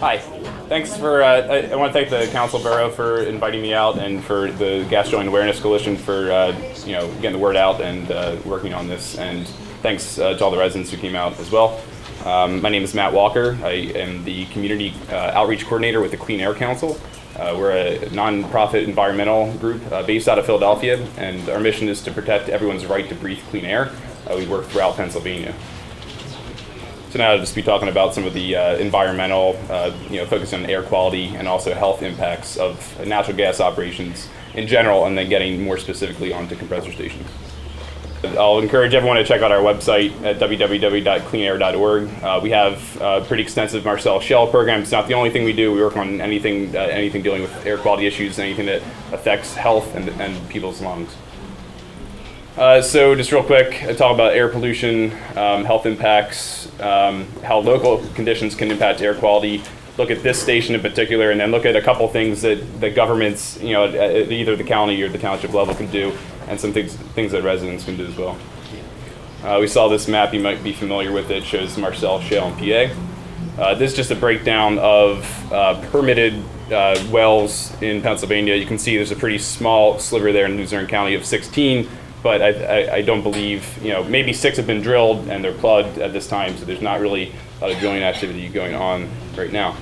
Hi. Thanks for, I want to thank the Council Borough for inviting me out and for the Gas Drilling Awareness Coalition for, getting the word out and working on this. And thanks to all the residents who came out as well. My name is Matt Walker. I am the Community Outreach Coordinator with the Clean Air Council. We're a nonprofit environmental group based out of Philadelphia, and our mission is to protect everyone's right to breathe clean air. We work throughout Pennsylvania. So now I'll just be talking about some of the environmental, focusing on air quality and also health impacts of natural gas operations in general, and then getting more specifically onto compressor stations. I'll encourage everyone to check out our website at www.cleanair.org. We have a pretty extensive Marcellus Shale program. It's not the only thing we do. We work on anything dealing with air quality issues, anything that affects health and people's lungs. So just real quick, I talk about air pollution, health impacts, how local conditions can impact air quality. Look at this station in particular, and then look at a couple things that the governments, at either the county or the township level can do, and some things that residents can do as well. We saw this map, you might be familiar with it, shows Marcellus Shale in PA. This is just a breakdown of permitted wells in Pennsylvania. You can see there's a pretty small sliver there in Luzerne County of 16, but I don't believe, maybe 6 have been drilled and they're plugged at this time, so there's not really a lot of drilling activity going on right now.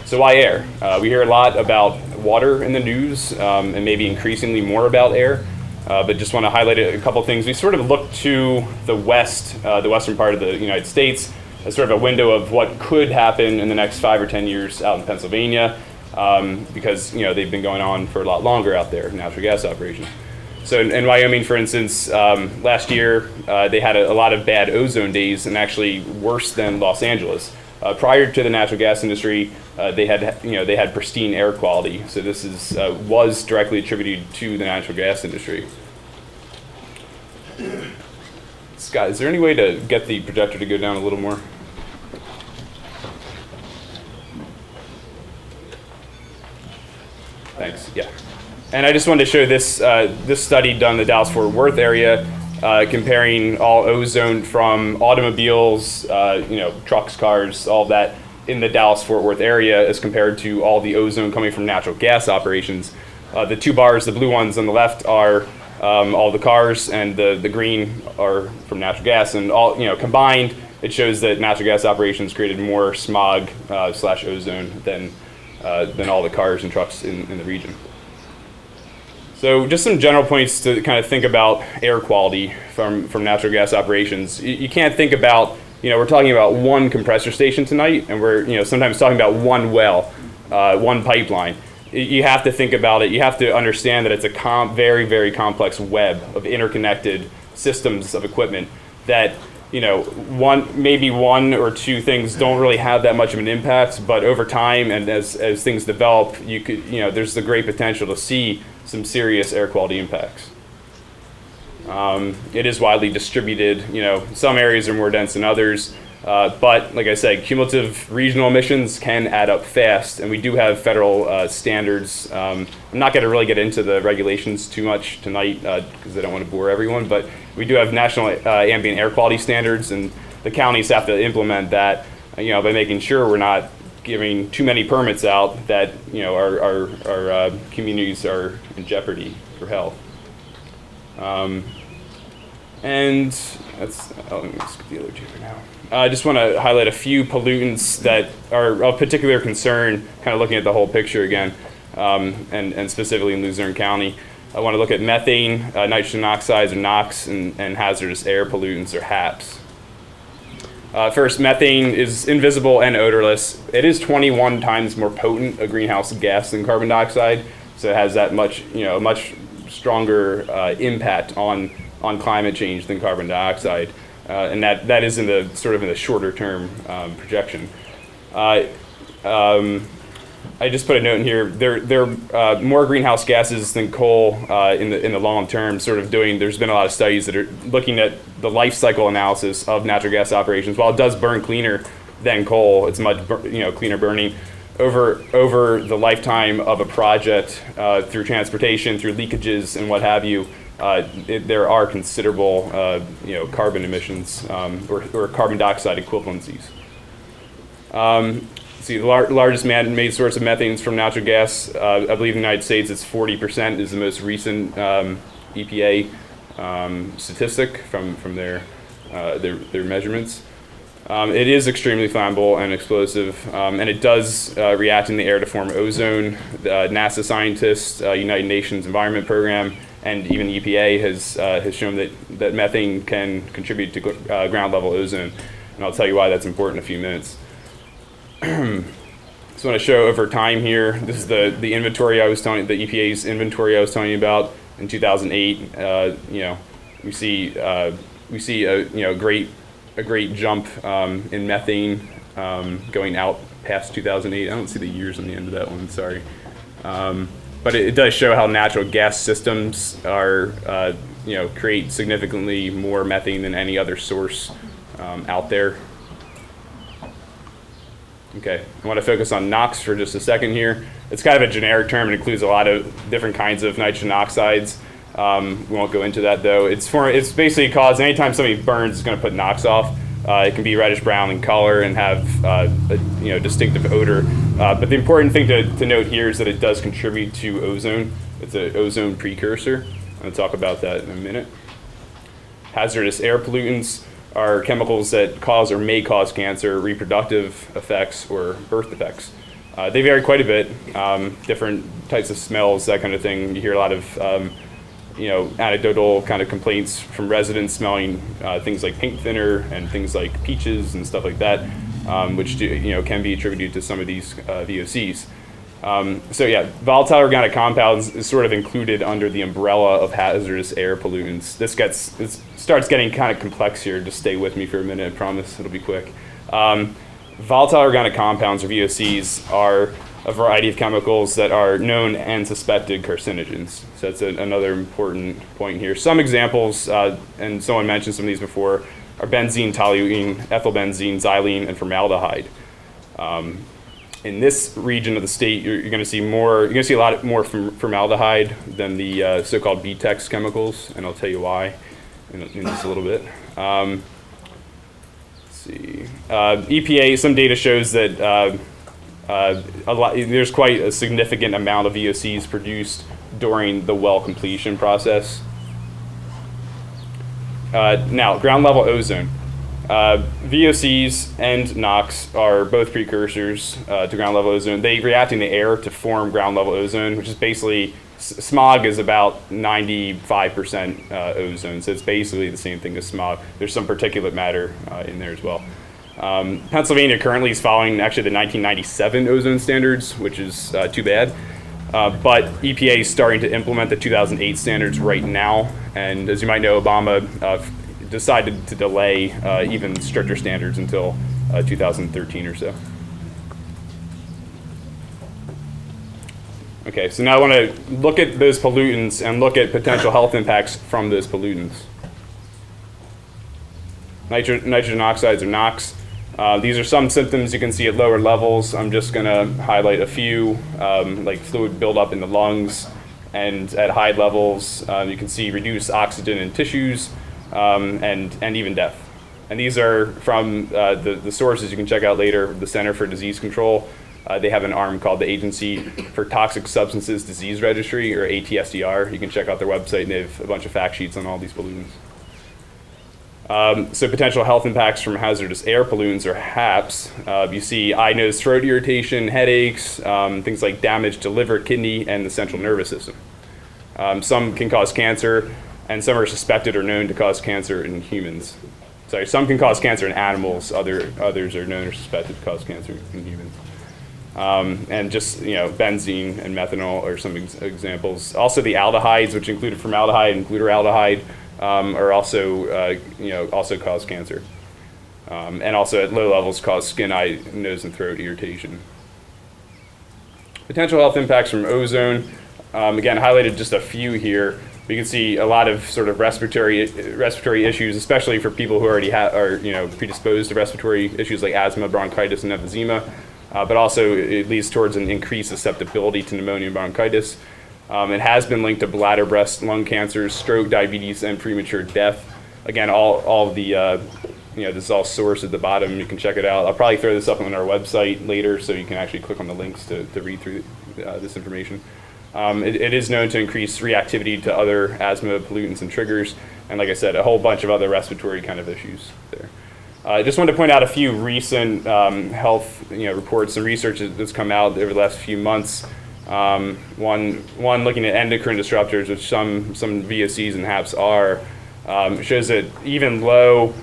So why air? We hear a lot about water in the news, and maybe increasingly more about air, but just want to highlight a couple things. We sort of look to the west, the western part of the United States, as sort of a window of what could happen in the next 5 or 10 years out in Pennsylvania, because they've been going on for a lot longer out there, natural gas operations. So in Wyoming, for instance, last year they had a lot of bad ozone days, and actually worse than Los Angeles. Prior to the natural gas industry, they had pristine air quality. So this was directly attributed to the natural gas industry. Scott, is there any way to get the projector to go down a little more? Thanks. Yeah. And I just wanted to show this study done in the Dallas-Fort Worth area, comparing all ozone from automobiles, trucks, cars, all that in the Dallas-Fort Worth area as compared to all the ozone coming from natural gas operations. The 2 bars, the blue ones on the left, are all the cars, and the green are from natural gas. And all combined, it shows that natural gas operations created more smog / ozone than all the cars and trucks in the region. So just some general points to kind of think about air quality from natural gas operations. You can't think about, we're talking about one compressor station tonight, and we're sometimes talking about one well, one pipeline. You have to think about it. You have to understand that it's a very, very complex web of interconnected systems of equipment that, maybe one or 2 things don't really have that much of an impact, but over time and as things develop, there's the great potential to see some serious air quality impacts. It is widely distributed. Some areas are more dense than others, but like I said, cumulative regional emissions can add up fast, and we do have federal standards. I'm not going to really get into the regulations too much tonight because I don't want to bore everyone, but we do have national ambient air quality standards, and the counties have to implement that, by making sure we're not giving too many permits out that our communities are in jeopardy for health. And that's, let me skip the other 2 for now. I just want to highlight a few pollutants that are of particular concern, kind of looking at the whole picture again, and specifically in Luzerne County. I want to look at methane, nitrogen oxides or NOx, and hazardous air pollutants or HAPs. First, methane is invisible and odorless. It is 21 times more potent a greenhouse gas than carbon dioxide, so it has that much stronger impact on climate change than carbon dioxide, and that is in the shorter term projection. I just put a note in here. There are more greenhouse gases than coal in the long term. There's been a lot of studies that are looking at the life cycle analysis of natural gas operations. While it does burn cleaner than coal, it's much cleaner burning over the lifetime of a project through transportation, through leakages, and what have you. There are considerable carbon emissions or carbon dioxide equivalencies. see, the largest man-made source of methane is from natural gas. I believe in the United States it's 40% is the most recent EPA statistic from their measurements. It is extremely flammable and explosive, and it does react in the air to form ozone. NASA scientists, United Nations Environment Program, and even the EPA has shown that methane can contribute to ground level ozone, and I'll tell you why that's important in a few minutes. Just want to show over time here. This is the inventory the EPA's inventory I was telling you about in 2008. We see a great jump in methane going out past 2008. I don't see the years on the end of that one. Sorry. But it does show how natural gas systems are, create significantly more methane than any other source out there. Okay, I want to focus on NOx for just a second here. It's kind of a generic term. It includes a lot of different kinds of nitrogen oxides. We won't go into that though. It's basically caused anytime somebody burns, it's going to put NOx off. It can be reddish brown in color and have a distinctive odor. But the important thing to note here is that it does contribute to ozone. It's an ozone precursor. I'm going to talk about that in a minute. Hazardous air pollutants are chemicals that cause or may cause cancer, reproductive effects, or birth defects. They vary quite a bit. Different types of smells, that kind of thing. You hear a lot of anecdotal kind of complaints from residents smelling things like paint thinner and things like peaches and stuff like that, which can be attributed to some of these VOCs. Volatile organic compounds is sort of included under the umbrella of hazardous air pollutants. It starts getting kind of complex here. Just stay with me for a minute. I promise it'll be quick. Volatile organic compounds, or VOCs, are a variety of chemicals that are known and suspected carcinogens. So that's another important point here. Some examples, and someone mentioned some of these before, are benzene, toluene, ethylbenzene, xylene, and formaldehyde. In this region of the state, you're going to see a lot more formaldehyde than the so-called BTEX chemicals, and I'll tell you why in just a little bit. Let's see. EPA, some data shows that there's quite a significant amount of VOCs produced during the well completion process. Now, ground level ozone. VOCs and NOx are both precursors to ground level ozone. They react in the air to form ground level ozone, which is basically, smog is about 95% ozone, so it's basically the same thing as smog. There's some particulate matter in there as well. Pennsylvania currently is following actually the 1997 ozone standards, which is too bad. But EPA is starting to implement the 2008 standards right now, and as you might know, Obama decided to delay even stricter standards until 2013 or so. Okay, so now I want to look at those pollutants and look at potential health impacts from those pollutants. Nitrogen oxides, or NOx. These are some symptoms you can see at lower levels. I'm just going to highlight a few, like fluid buildup in the lungs, and at high levels you can see reduced oxygen in tissues, and even death. And these are from the sources you can check out later, the Center for Disease Control. They have an arm called the Agency for Toxic Substances Disease Registry, or ATSDR. You can check out their website, and they have a bunch of fact sheets on all these pollutants. So potential health impacts from hazardous air pollutants, or HAPs. You see eye, nose, throat irritation, headaches, things like damage to liver, kidney, and the central nervous system. Some can cause cancer, and some are suspected or known to cause cancer in humans. Sorry, some can cause cancer in animals, others are known or suspected to cause cancer in humans. And just, benzene and methanol are some examples. Also the aldehydes, which include formaldehyde and glutaraldehyde, are also cause cancer. And also at low levels cause skin, eye, nose, and throat irritation. Potential health impacts from ozone. Again, highlighted just a few here. You can see a lot of sort of respiratory issues, especially for people who already are predisposed to respiratory issues like asthma, bronchitis, and emphysema. But also it leads towards an increased susceptibility to pneumonia and bronchitis. It has been linked to bladder, breast, lung cancers, stroke, diabetes, and premature death. Again, all of the this is all sourced at the bottom. You can check it out. I'll probably throw this up on our website later, so you can actually click on the links to read through this information. It is known to increase reactivity to other asthma pollutants and triggers, and like I said, a whole bunch of other respiratory kind of issues there. I just wanted to point out a few recent health reports and research that's come out over the last few months. One looking at endocrine disruptors, which some VOCs and HAPs are, shows that even low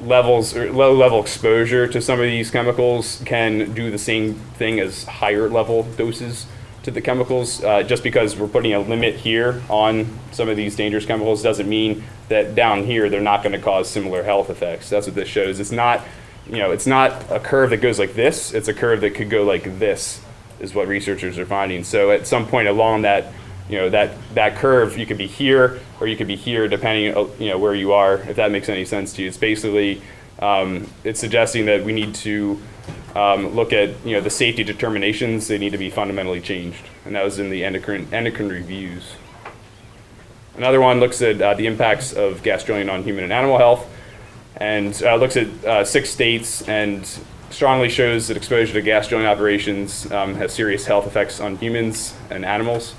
level exposure to some of these chemicals can do the same thing as higher level doses to the chemicals. Just because we're putting a limit here on some of these dangerous chemicals doesn't mean that down here they're not going to cause similar health effects. That's what this shows. It's not a curve that goes like this. It's a curve that could go like this, is what researchers are finding. So at some point along that that curve, you could be here or you could be here, depending where you are. If that makes any sense to you, it's basically it's suggesting that we need to look at the safety determinations. They need to be fundamentally changed, and that was in the endocrine reviews. Another one looks at the impacts of gas drilling on human and animal health, and looks at 6 states and strongly shows that exposure to gas drilling operations has serious health effects on humans and animals.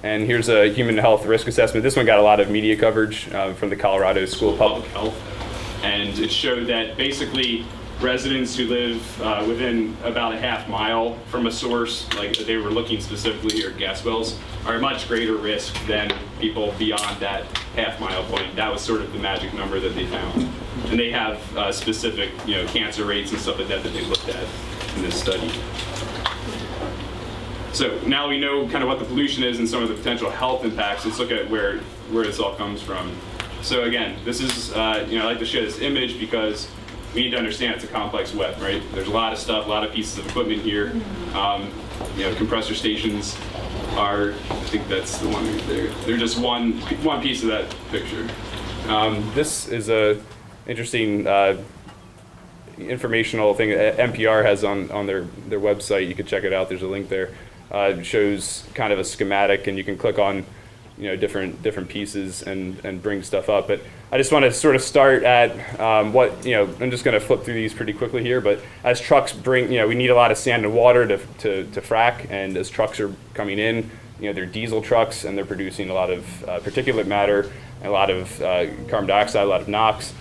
And here's a human health risk assessment. This one got a lot of media coverage from the Colorado School of Public Health, and it showed that basically residents who live within about a half mile from a source, like they were looking specifically here at gas wells, are at much greater risk than people beyond that half mile point. That was sort of the magic number that they found. And they have specific cancer rates and stuff like that they looked at in this study. So now we know kind of what the pollution is and some of the potential health impacts. Let's look at where this all comes from. So again, this is, I like to show this image because we need to understand it's a complex web, right? There's a lot of stuff, a lot of pieces of equipment here. Compressor stations are, I think that's the one right there. They're just one piece of that picture. This is a interesting informational thing that NPR has on their website. You can check it out. There's a link there. It shows kind of a schematic, and you can click on different pieces and bring stuff up. But I just want to sort of start at I'm just going to flip through these pretty quickly here, but as trucks bring, we need a lot of sand and water to frack, and as trucks are coming in, they're diesel trucks, and they're producing a lot of particulate matter, a lot of carbon dioxide, a lot of NOx.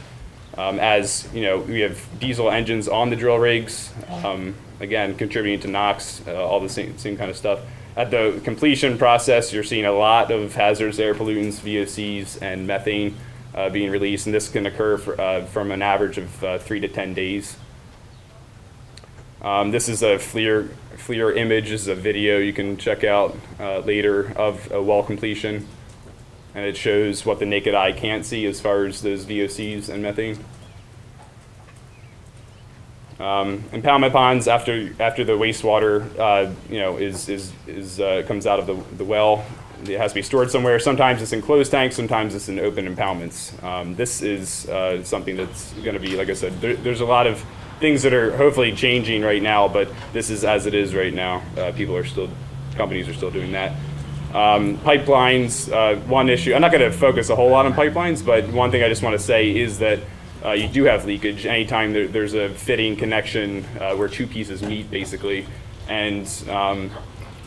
As we have diesel engines on the drill rigs, again, contributing to NOx, all the same kind of stuff. At the completion process, you're seeing a lot of hazardous air pollutants, VOCs, and methane being released, and this can occur from an average of 3 to 10 days. This is a FLIR image. This is a video you can check out later of a well completion, and it shows what the naked eye can't see as far as those VOCs and methane. Impoundment ponds, after the wastewater comes out of the well, it has to be stored somewhere. Sometimes it's in closed tanks, sometimes it's in open impoundments. This is something that's going to be, like I said, there's a lot of things that are hopefully changing right now, but this is as it is right now. Companies are still doing that. Pipelines, one issue. I'm not going to focus a whole lot on pipelines, but one thing I just want to say is that you do have leakage anytime there's a fitting connection where 2 pieces meet, basically. And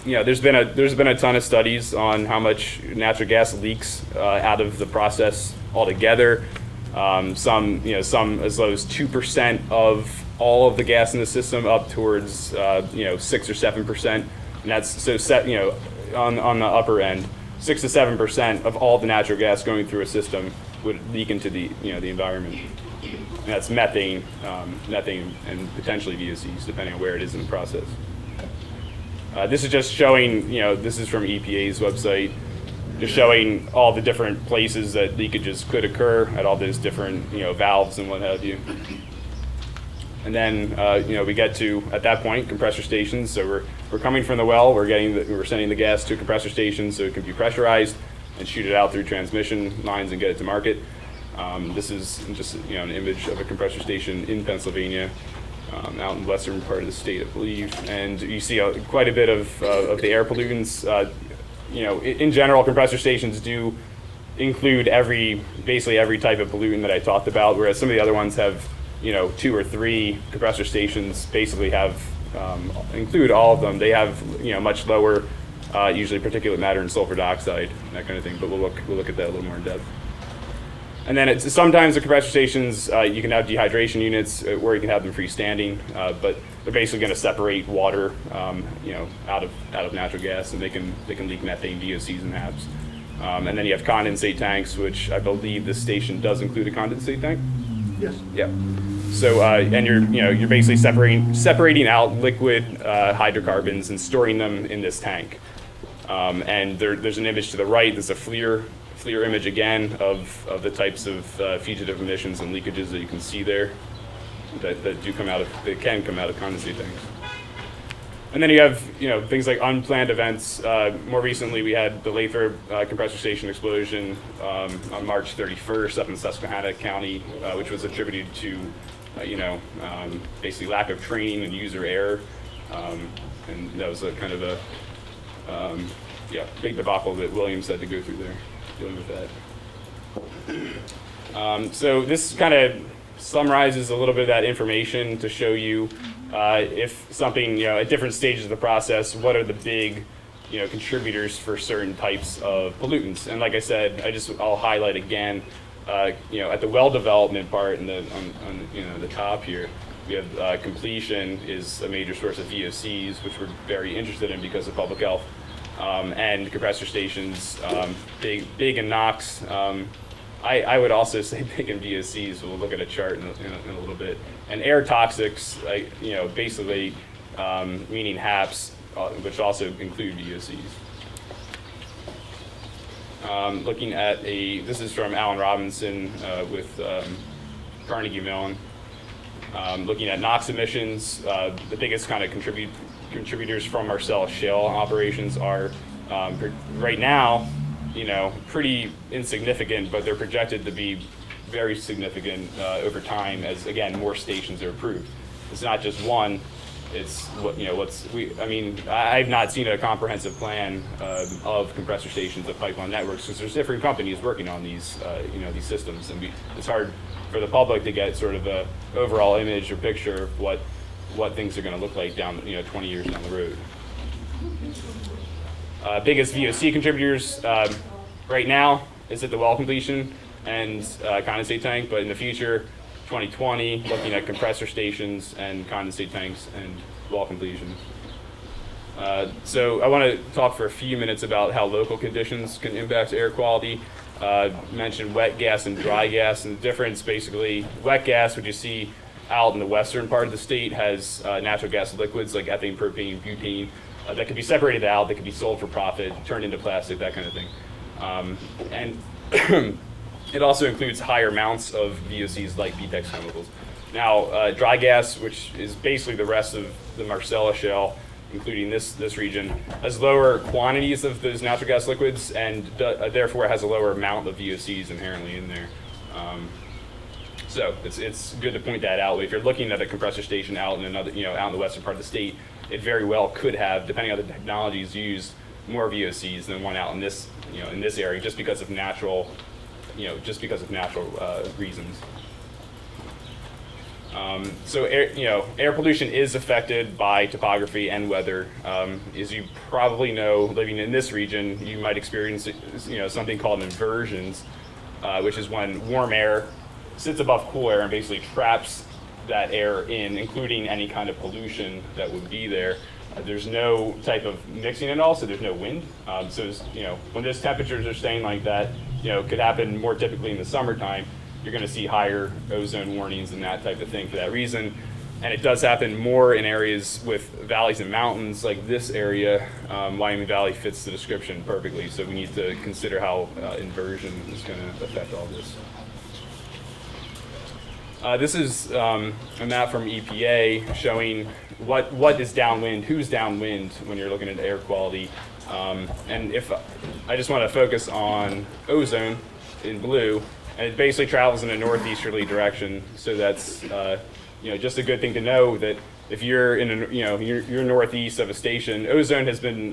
there's been a ton of studies on how much natural gas leaks out of the process altogether. Some as low as 2% of all of the gas in the system, up towards 6 or 7%, and that's so set on the upper end. 6 to 7% of all the natural gas going through a system would leak into the environment. And that's methane, and potentially VOCs, depending on where it is in the process. This is just showing, this is from EPA's website, just showing all the different places that leakages could occur at all those different, valves and what have you. And then, we get to, at that point, compressor stations. So we're coming from the well, we're sending the gas to a compressor station so it can be pressurized and shoot it out through transmission lines and get it to market. This is just an image of a compressor station in Pennsylvania, out in the western part of the state, I believe. And you see quite a bit of the air pollutants. In general, compressor stations do include basically every type of pollutant that I talked about, whereas some of the other ones have, 2 or 3 compressor stations basically have, include all of them. They have, much lower, usually particulate matter and sulfur dioxide, that kind of thing, but we'll look at that a little more in depth. And then sometimes the compressor stations, you can have dehydration units where you can have them freestanding, but they're basically going to separate water, out of natural gas, and they can leak methane, VOCs, and HAPs. And then you have condensate tanks, which I believe this station does include a condensate tank. Yes. Yeah. So and you're basically separating out liquid hydrocarbons and storing them in this tank. And there's an image to the right. There's a FLIR image again of the types of fugitive emissions and leakages that you can see there that can come out of condensate tanks. And then you have things like unplanned events. More recently, we had the Lathrop compressor station explosion on March 31st up in Susquehanna County, which was attributed to basically lack of training and user error, and that was a kind of a big debacle that Williams had to go through there, dealing with that. So this kind of summarizes a little bit of that information to show you if something, at different stages of the process, what are the big, contributors for certain types of pollutants. And like I said, I'll highlight again, at the well development part and on the top here, we have completion is a major source of VOCs, which we're very interested in because of public health. And compressor stations, big in NOx. I would also say big in VOCs. We'll look at a chart in a little bit. And air toxics, basically meaning HAPs, which also include VOCs. Looking at this is from Alan Robinson with Carnegie Mellon. Looking at NOx emissions, the biggest kind of contributors from Marcellus Shale operations are right now, pretty insignificant, but they're projected to be very significant over time as, again, more stations are approved. It's not just one. It's I've not seen a comprehensive plan of compressor stations of pipeline networks because there's different companies working on these these systems, and it's hard for the public to get sort of a overall image or picture of what things are going to look like down 20 years down the road. Biggest VOC contributors right now is at the well completion and condensate tank, but in the future, 2020, looking at compressor stations and condensate tanks and well completion. So I want to talk for a few minutes about how local conditions can impact air quality. Mentioned wet gas and dry gas, and the difference basically, wet gas, which you see out in the western part of the state, has natural gas liquids like ethane, propane, butane that can be separated out, that can be sold for profit, turned into plastic, that kind of thing. And it also includes higher amounts of VOCs like BTEX chemicals. Now, dry gas, which is basically the rest of the Marcellus Shale, including this region, has lower quantities of those natural gas liquids and therefore has a lower amount of VOCs inherently in there. So it's good to point that out. If you're looking at a compressor station out in out in the western part of the state, it very well could have, depending on the technologies used, more VOCs than one out in this in this area, just because of natural reasons. So air pollution is affected by topography and weather. As you probably know, living in this region, you might experience something called inversions, which is when warm air sits above cool air and basically traps that air in, including any kind of pollution that would be there. There's no type of mixing at all, so there's no wind. So when those temperatures are staying like that, could happen more typically in the summertime. You're going to see higher ozone warnings and that type of thing for that reason. And it does happen more in areas with valleys and mountains like this area. Wyoming Valley fits the description perfectly, so we need to consider how inversion is going to affect all this. This is a map from EPA showing what is downwind, who's downwind when you're looking at air quality. And if I just want to focus on ozone in blue, and it basically travels in a northeasterly direction. So that's just a good thing to know that if you're in you're northeast of a station, ozone has been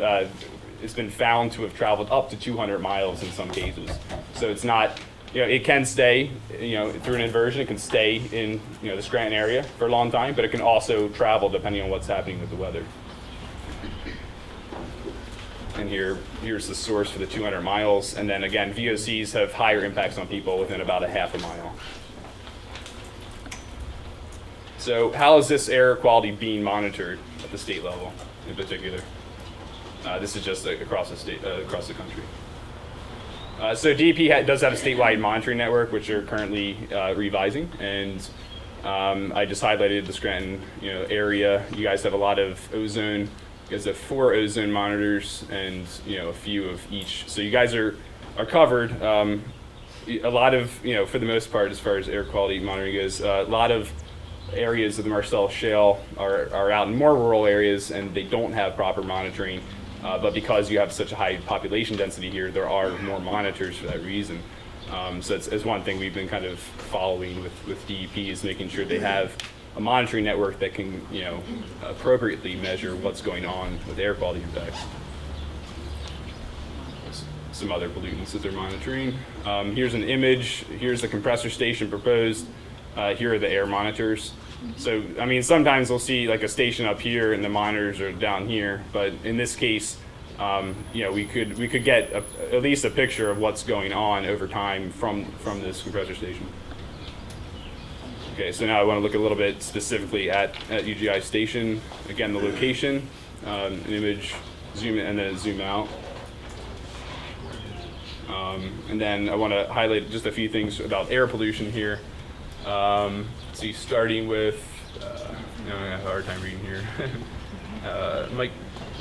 it's been found to have traveled up to 200 miles in some cases. So it's not, it can stay, through an inversion, it can stay in, the Scranton area for a long time, but it can also travel depending on what's happening with the weather. And here's the source for the 200 miles. And then again, VOCs have higher impacts on people within about a half a mile. So how is this air quality being monitored at the state level in particular? This is just across the state, across the country. So DEP does have a statewide monitoring network, which they're currently revising. And I just highlighted the Scranton area. You guys have a lot of ozone. You guys have 4 ozone monitors and a few of each. So you guys are covered. A lot of for the most part, as far as air quality monitoring goes, a lot of areas of the Marcellus Shale are out in more rural areas, and they don't have proper monitoring. But because you have such a high population density here, there are more monitors for that reason. So it's one thing we've been kind of following with DEP, is making sure they have a monitoring network that can, appropriately measure what's going on with air quality impacts. Some other pollutants that they're monitoring. Here's an image. Here's the compressor station proposed. Here are the air monitors. So, I mean, sometimes we'll see like a station up here and the monitors are down here, but in this case, we could get at least a picture of what's going on over time from this compressor station. Okay, so now I want to look a little bit specifically at UGI station. Again, the location, an image, zoom in and then zoom out. And then I want to highlight just a few things about air pollution here. See, starting with, I have a hard time reading here. Mike,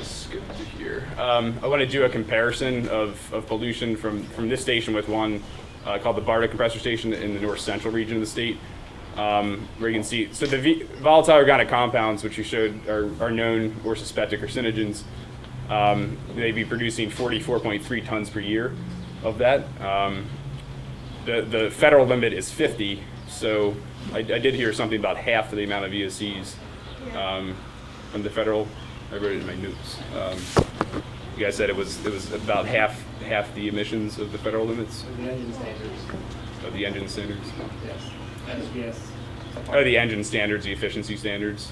skip to here. I want to do a comparison of pollution from this station with one called the Barda compressor station in the north central region of the state. Where you can see, so the volatile organic compounds, which you showed, are known or suspected carcinogens. They'd be producing 44.3 tons per year of that. The federal limit is 50, so I did hear something about half of the amount of VOCs from the federal. I wrote it in my notes. You guys said it was about half the emissions of the federal limits. The engine standards. Of the engine standards. Yes. SPS. Oh, the engine standards, the efficiency standards.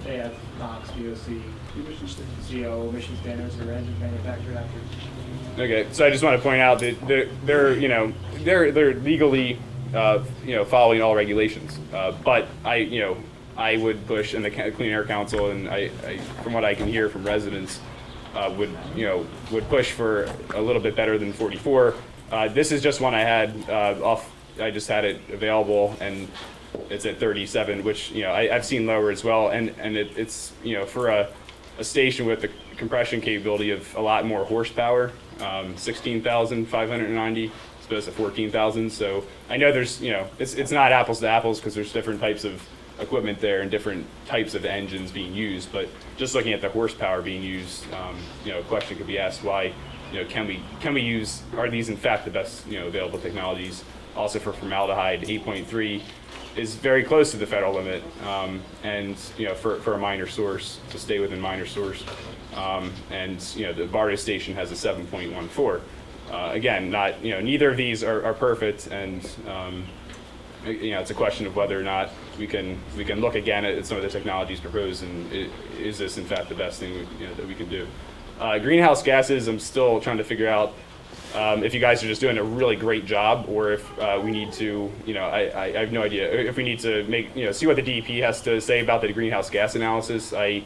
They have NOx, VOC, CO emission standards that are engine manufactured after. Okay, so I just want to point out that they're legally following all regulations, but I would push, and the Clean Air Council, and I from what I can hear from residents, would push for a little bit better than 44. This is just one I had I just had it available, and it's at 37, which I've seen lower as well, and it's for a station with the compression capability of a lot more horsepower, 16,590 as opposed to 14,000. So I know there's it's not apples to apples because there's different types of equipment there and different types of engines being used, but just looking at the horsepower being used, a question could be asked why can we use, are these in fact the best available technologies? Also for formaldehyde, 8.3 is very close to the federal limit, and for a minor source, to stay within minor source, and the Barda station has a 7.14. Again, not neither of these are perfect, and it's a question of whether or not we can look again at some of the technologies proposed, and is this in fact the best thing that we can do? Greenhouse gases, I'm still trying to figure out if you guys are just doing a really great job, or if we need to, I have no idea, if we need to make, see what the DEP has to say about the greenhouse gas analysis. I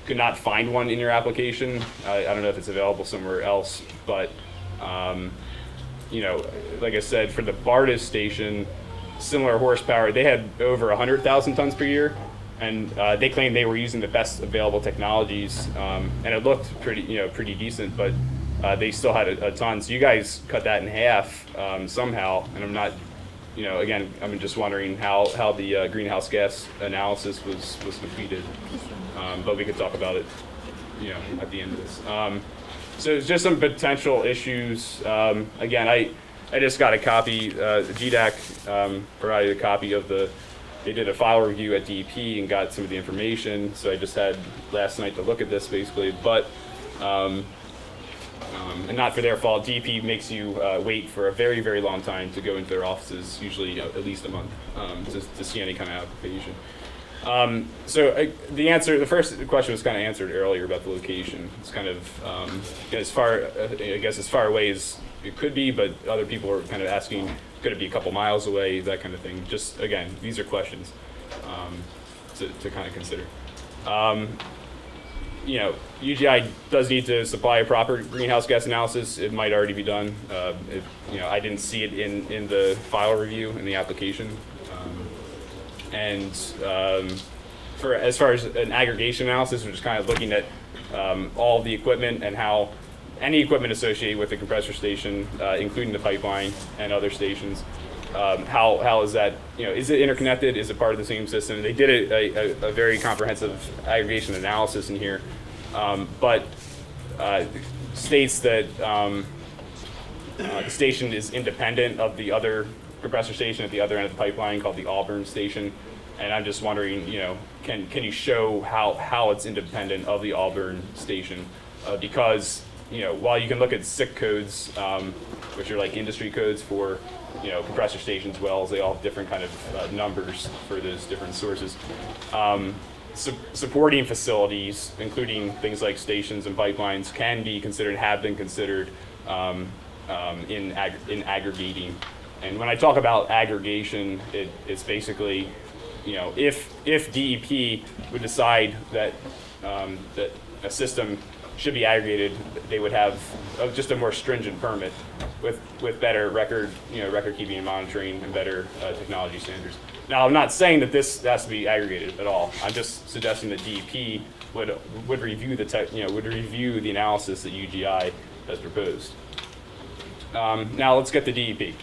could not find one in your application. I don't know if it's available somewhere else, but, like I said, for the Barda station, similar horsepower, they had over 100,000 tons per year, and they claimed they were using the best available technologies, and it looked pretty decent, but they still had a ton. So you guys cut that in half somehow, and I'm not, again, I'm just wondering how the greenhouse gas analysis was completed, but we could talk about it, at the end of this. So it's just some potential issues. Again, I just got a copy, GDAC provided a copy of they did a file review at DEP and got some of the information, so I just had last night to look at this basically, but And not for their fault. DEP makes you wait for a very, very long time to go into their offices, usually at least a month, to see any kind of application. The first question was kind of answered earlier about the location. It's kind of as far away as it could be, but other people are kind of asking, could it be a couple miles away, that kind of thing. Just, again, these are questions to kind of consider. UGI does need to supply a proper greenhouse gas analysis. It might already be done. I didn't see it in the file review in the application. For as far as an aggregation analysis, we're just kind of looking at all of the equipment and how any equipment associated with the compressor station, including the pipeline and other stations, how is that, is it interconnected? Is it part of the same system? They did a very comprehensive aggregation analysis in here, but states that the station is independent of the other compressor station at the other end of the pipeline called the Auburn station. And I'm just wondering, can you show how it's independent of the Auburn station? Because, while you can look at SIC codes, which are like industry codes for, compressor stations, wells, they all have different kind of numbers for those different sources. Supporting facilities, including things like stations and pipelines, can be considered, have been considered in aggregating. And when I talk about aggregation, it's basically, if DEP would decide that that a system should be aggregated, they would have just a more stringent permit with better record keeping and monitoring and better technology standards. Now, I'm not saying that this has to be aggregated at all. I'm just suggesting that DEP would review the analysis that UGI has proposed. Now let's get to DEP.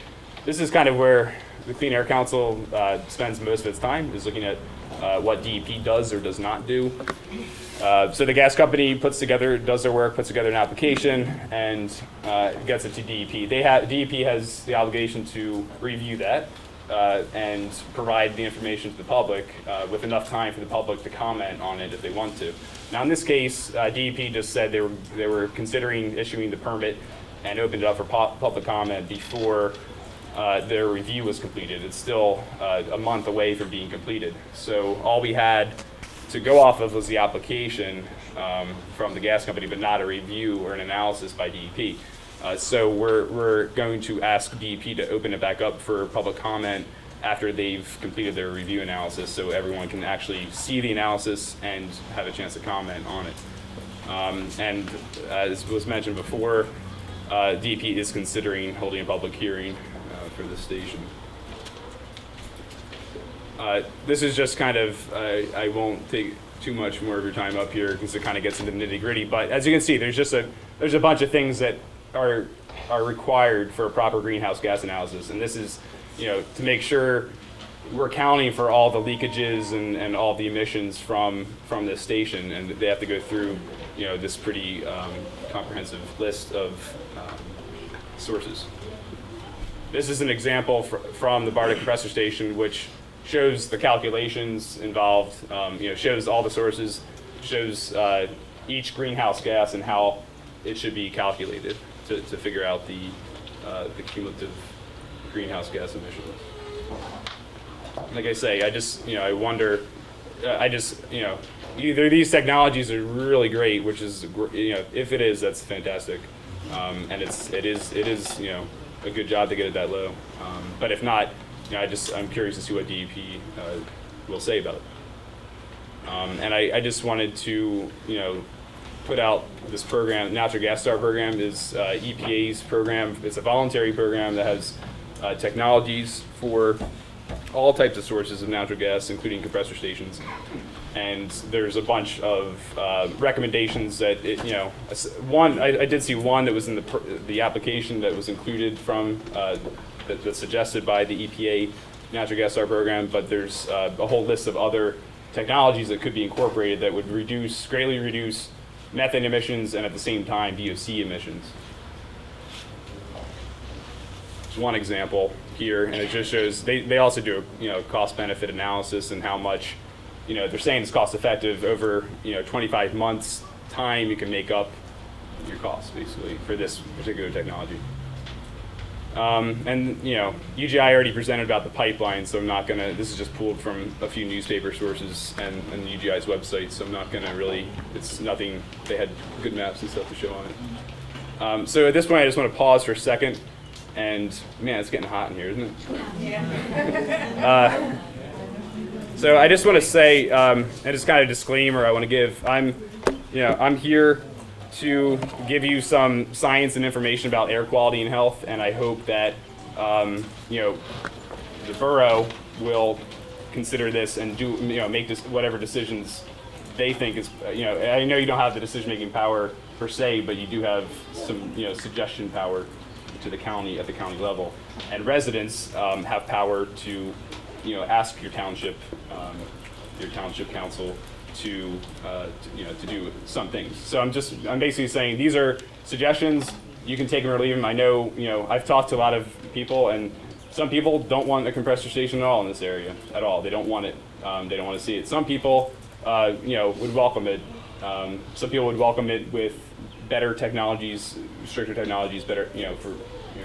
This is kind of where the Clean Air Council spends most of its time, is looking at what DEP does or does not do. So the gas company does their work, puts together an application, and gets it to DEP. DEP has the obligation to review that and provide the information to the public with enough time for the public to comment on it if they want to. Now in this case, DEP just said they were considering issuing the permit and opened it up for public comment before their review was completed. It's still a month away from being completed. So all we had to go off of was the application from the gas company, but not a review or an analysis by DEP. So we're going to ask DEP to open it back up for public comment after they've completed their review analysis, so everyone can actually see the analysis and have a chance to comment on it. And as was mentioned before, DEP is considering holding a public hearing for the station. This is just kind of, I won't take too much more of your time up here because it kind of gets into the nitty gritty, but as you can see, there's a bunch of things that are required for a proper greenhouse gas analysis, and this is, to make sure we're accounting for all the leakages and all the emissions from this station, and they have to go through, this pretty comprehensive list of sources. This is an example from the Barda compressor station, which shows the calculations involved, shows all the sources, shows each greenhouse gas and how it should be calculated to figure out the cumulative greenhouse gas emissions. Like I say, I wonder, either these technologies are really great, which is, if it is, that's fantastic, and it is a good job to get it that low. But if not, I'm curious to see what DEP will say about it. And I just wanted to, put out this program. Natural Gas Star program is EPA's program. It's a voluntary program that has technologies for all types of sources of natural gas, including compressor stations. And there's a bunch of recommendations that I did see one that was in the application that was included from that's suggested by the EPA Natural Gas Star program, but there's a whole list of other technologies that could be incorporated that would greatly reduce methane emissions and at the same time VOC emissions. There's one example here, and it just shows they also do a cost benefit analysis and how much they're saying it's cost effective over 25 months time. You can make up your costs basically for this particular technology. And UGI already presented about the pipeline, so I'm not gonna. This is just pulled from a few newspaper sources and UGI's website, so I'm not gonna really. It's nothing. They had good maps and stuff to show on it. So at this point, I just want to pause for a second, and man, it's getting hot in here, isn't it? Yeah. So I just want to say, and just kind of disclaimer I want to give. I'm here to give you some science and information about air quality and health, and I hope that the borough will consider this and do make this whatever decisions they think is I know you don't have the decision-making power per se, but you do have some suggestion power to the county at the county level, and residents have power to ask your township council to do some things. So I'm basically saying these are suggestions. You can take them or leave them. I know I've talked to a lot of people, and some people don't want a compressor station at all in this area at all. They don't want it. They don't want to see it. Some people would welcome it. Some people would welcome it with better technologies, stricter technologies, better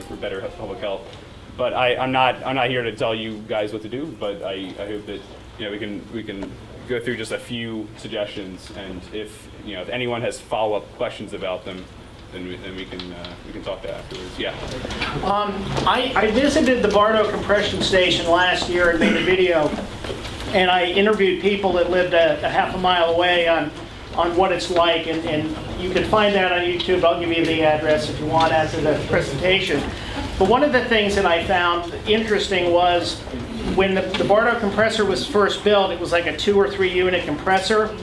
for better public health. But I'm not here to tell you guys what to do. But I hope that we can go through just a few suggestions, and if anyone has follow-up questions about them, then we can talk to afterwards. Yeah. I visited the Bardo compression station last year and made a video, and I interviewed people that lived a half a mile away on what it's like, and you can find that on YouTube. I'll give you the address if you want after the presentation. But one of the things that I found interesting was when the Bardo compressor was first built, it was like a 2 or 3 unit compressor.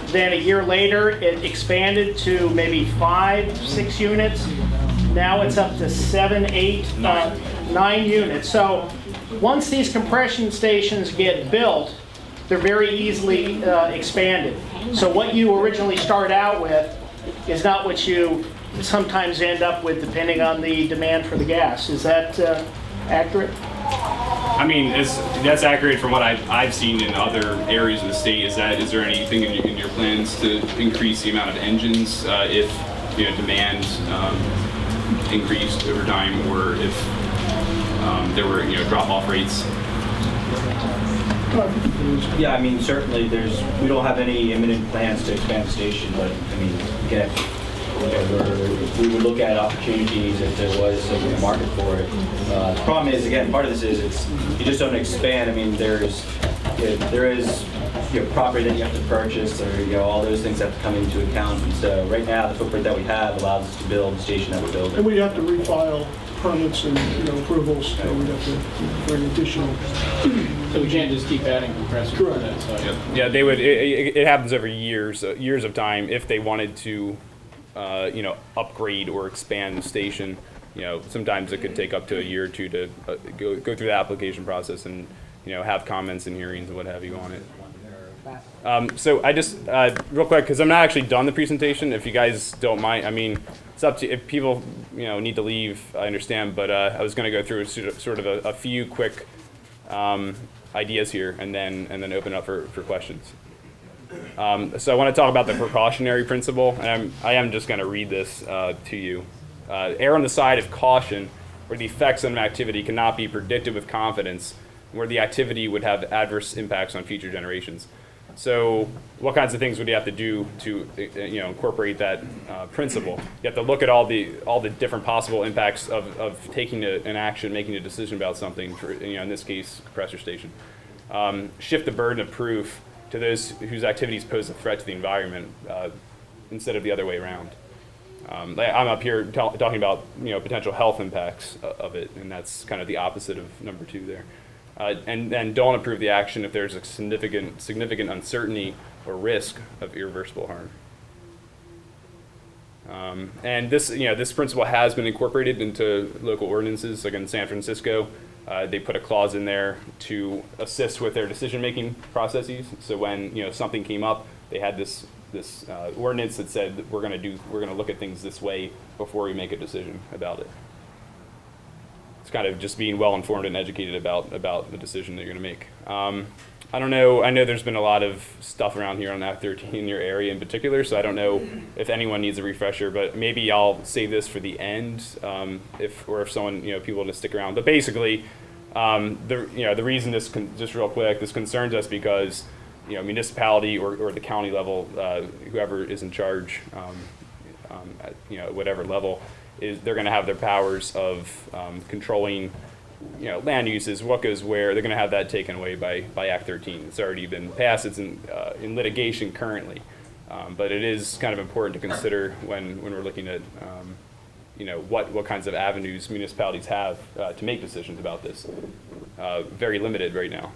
Then a year later, it expanded to maybe 5, 6 units. Now it's up to 7, 8, 9 units. So once these compression stations get built, they're very easily expanded. So what you originally start out with is not what you sometimes end up with, depending on the demand for the gas. Is that accurate? I mean, that's accurate from what I've seen in other areas of the state. Is there anything in your plans to increase the amount of engines if demand increased over time, or if there were drop-off rates? Yeah, I mean, certainly we don't have any imminent plans to expand the station, but I mean, again, we would look at opportunities if there was a market for it. The problem is, again, part of this is you just don't expand. I mean, there is property that you have to purchase, or all those things have to come into account. And so right now, the footprint that we have allows us to build the station that we're building. And we have to refile permits and approvals, so we have to bring additional. So we can't just keep adding compressors to that site? Yeah, they would. It happens over years of time if they wanted to. Upgrade or expand the station. Sometimes it could take up to a year or two to go through the application process and have comments and hearings and what have you on it. So I just real quick, because I'm not actually done the presentation. If you guys don't mind, I mean, it's up to if people need to leave. I understand, but I was going to go through sort of a few quick ideas here and then open up for questions. So I want to talk about the precautionary principle, and I am just going to read this to you. Err on the side of caution where the effects of an activity cannot be predicted with confidence, where the activity would have adverse impacts on future generations. So what kinds of things would you have to do to incorporate that principle? You have to look at all the different possible impacts of taking an action, making a decision about something, for, in this case, compressor station. Shift the burden of proof to those whose activities pose a threat to the environment instead of the other way around. I'm up here talking about potential health impacts of it, and that's kind of the opposite of number 2 there. And don't approve the action if there's a significant uncertainty or risk of irreversible harm. And this principle has been incorporated into local ordinances, like in San Francisco. They put a clause in there to assist with their decision-making processes. So when something came up, they had this ordinance that said that we're going to look at things this way before we make a decision about it. it's kind of just being well informed and educated about the decision that you're going to make. I don't know. I know there's been a lot of stuff around here on Act 13 in your area in particular, so I don't know if anyone needs a refresher. But maybe I'll save this for the end, if someone, people want to stick around. But basically, the reason just real quick, this concerns us because municipality or the county level, whoever is in charge, at whatever level, they're going to have their powers of controlling land uses, what goes where. They're going to have that taken away by Act 13. It's already been passed. It's in litigation currently, but it is kind of important to consider when we're looking at what kinds of avenues municipalities have to make decisions about this. Very limited right now.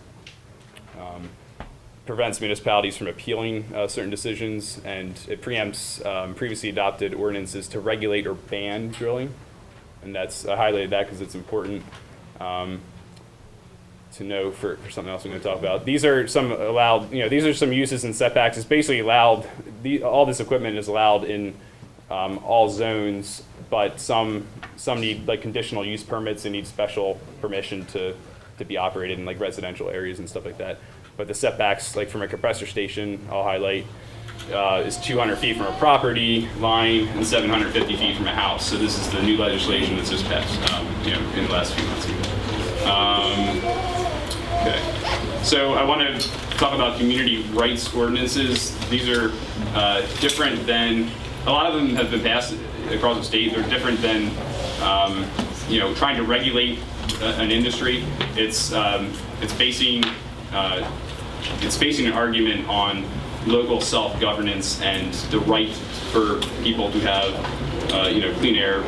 Prevents municipalities from appealing certain decisions, and it preempts previously adopted ordinances to regulate or ban drilling. And I highlighted that because it's important to know for something else we're going to talk about. These are some allowed, these are some uses and setbacks. It's basically allowed, all this equipment is allowed in all zones, but some need like conditional use permits and need special permission to be operated in like residential areas and stuff like that. But the setbacks, like from a compressor station, I'll highlight, is 200 feet from a property line and 750 feet from a house. So this is the new legislation that's just passed, in the last few months. Okay. So I want to talk about community rights ordinances. These are different than, a lot of them have been passed across the state. They're different than, trying to regulate an industry. It's basing an argument on local self-governance and the right for people to have, clean air,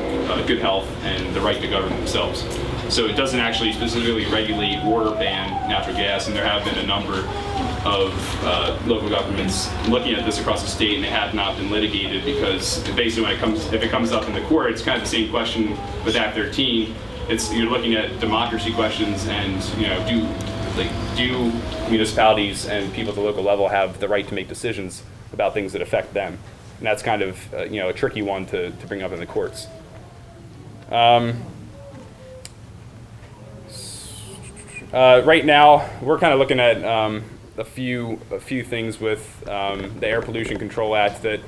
good health, and the right to govern themselves. So it doesn't actually specifically regulate or ban natural gas, and there have been a number of local governments looking at this across the state, and they have not been litigated because basically if it comes up in the court, it's kind of the same question with Act 13. You're looking at democracy questions, and do municipalities and people at the local level have the right to make decisions about things that affect them? And that's kind of a tricky one to bring up in the courts. Right now, we're kind of looking at a few things with the Air Pollution Control Act that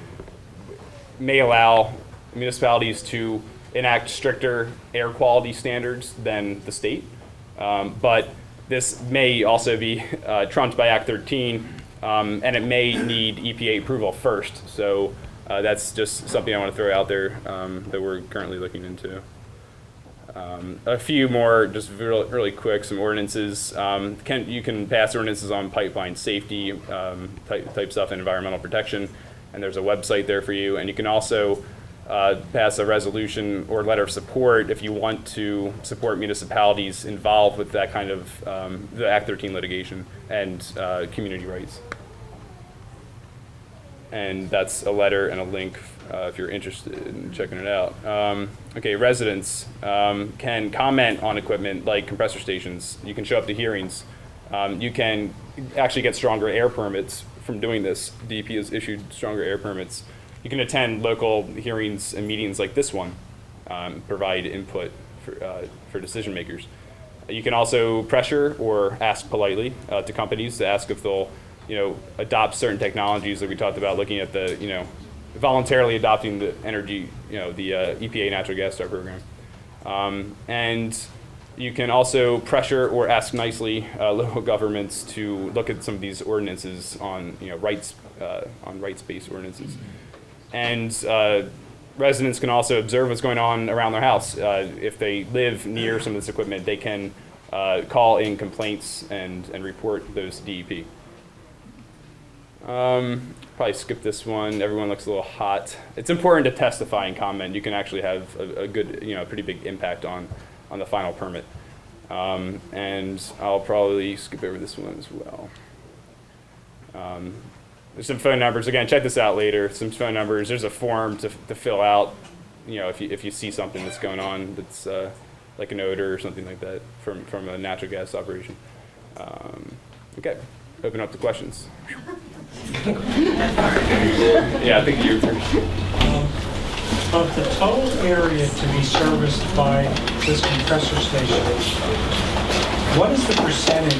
may allow municipalities to enact stricter air quality standards than the state, but this may also be trumped by Act 13, and it may need EPA approval first. So that's just something I want to throw out there that we're currently looking into. A few more, just really quick, some ordinances. You can pass ordinances on pipeline safety type stuff and environmental protection, and there's a website there for you. And you can also pass a resolution or letter of support if you want to support municipalities involved with that kind of the Act 13 litigation and community rights. And that's a letter and a link if you're interested in checking it out. Okay, residents can comment on equipment like compressor stations. You can show up to hearings. You can actually get stronger air permits from doing this. DEP has issued stronger air permits. You can attend local hearings and meetings like this one, provide input for decision makers. You can also pressure or ask politely to companies to ask if they'll, adopt certain technologies that we talked about, looking at the, voluntarily adopting the energy, the EPA natural gas star program. And you can also pressure or ask nicely local governments to look at some of these ordinances on, rights-based ordinances. And residents can also observe what's going on around their house. If they live near some of this equipment, they can call in complaints and report those to DEP. Probably skip this one. Everyone looks a little hot. It's important to testify and comment. You can actually have a good, pretty big impact on the final permit. And I'll probably skip over this one as well. There's some phone numbers. Again, check this out later. Some phone numbers. There's a form to fill out. If you see something that's going on that's like an odor or something like that from a natural gas operation. Okay, open up to questions. Yeah, I think you're first. Of the total area to be serviced by this compressor station, what is the percentage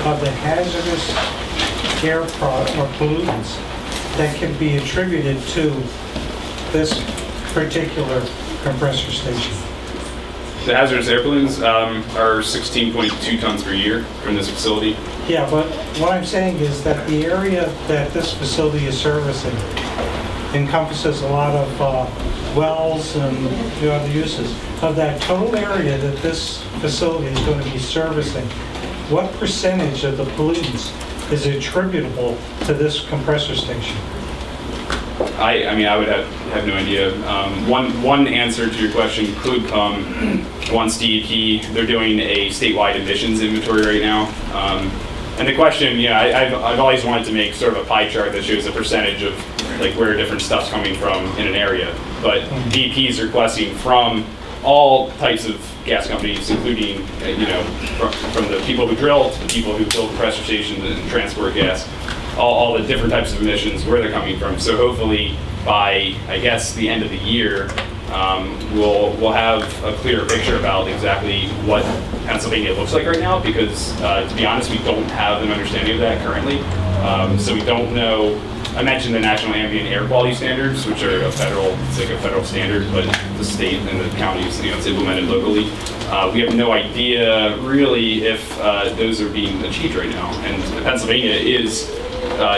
of the hazardous air product or pollutants that can be attributed to this particular compressor station? The hazardous air pollutants are 16.2 tons per year from this facility. Yeah, but what I'm saying is that the area that this facility is servicing encompasses a lot of wells and other uses. Of that total area that this facility is going to be servicing, what percentage of the pollutants is attributable to this compressor station? I mean, I would have no idea. One answer to your question could come once DEP, they're doing a statewide emissions inventory right now. And the question, I've always wanted to make sort of a pie chart that shows a percentage of like where different stuff's coming from in an area. But DEP is requesting from all types of gas companies, including, from the people who drill to the people who build compressor stations and transport gas, all the different types of emissions, where they're coming from. So hopefully by, I guess, the end of the year, we'll have a clearer picture about exactly what Pennsylvania looks like right now, because to be honest, we don't have an understanding of that currently. So we don't know. I mentioned the National Ambient Air Quality Standards, which are it's like a federal standard, but the state and the counties, it's implemented locally. We have no idea really if those are being achieved right now. And Pennsylvania is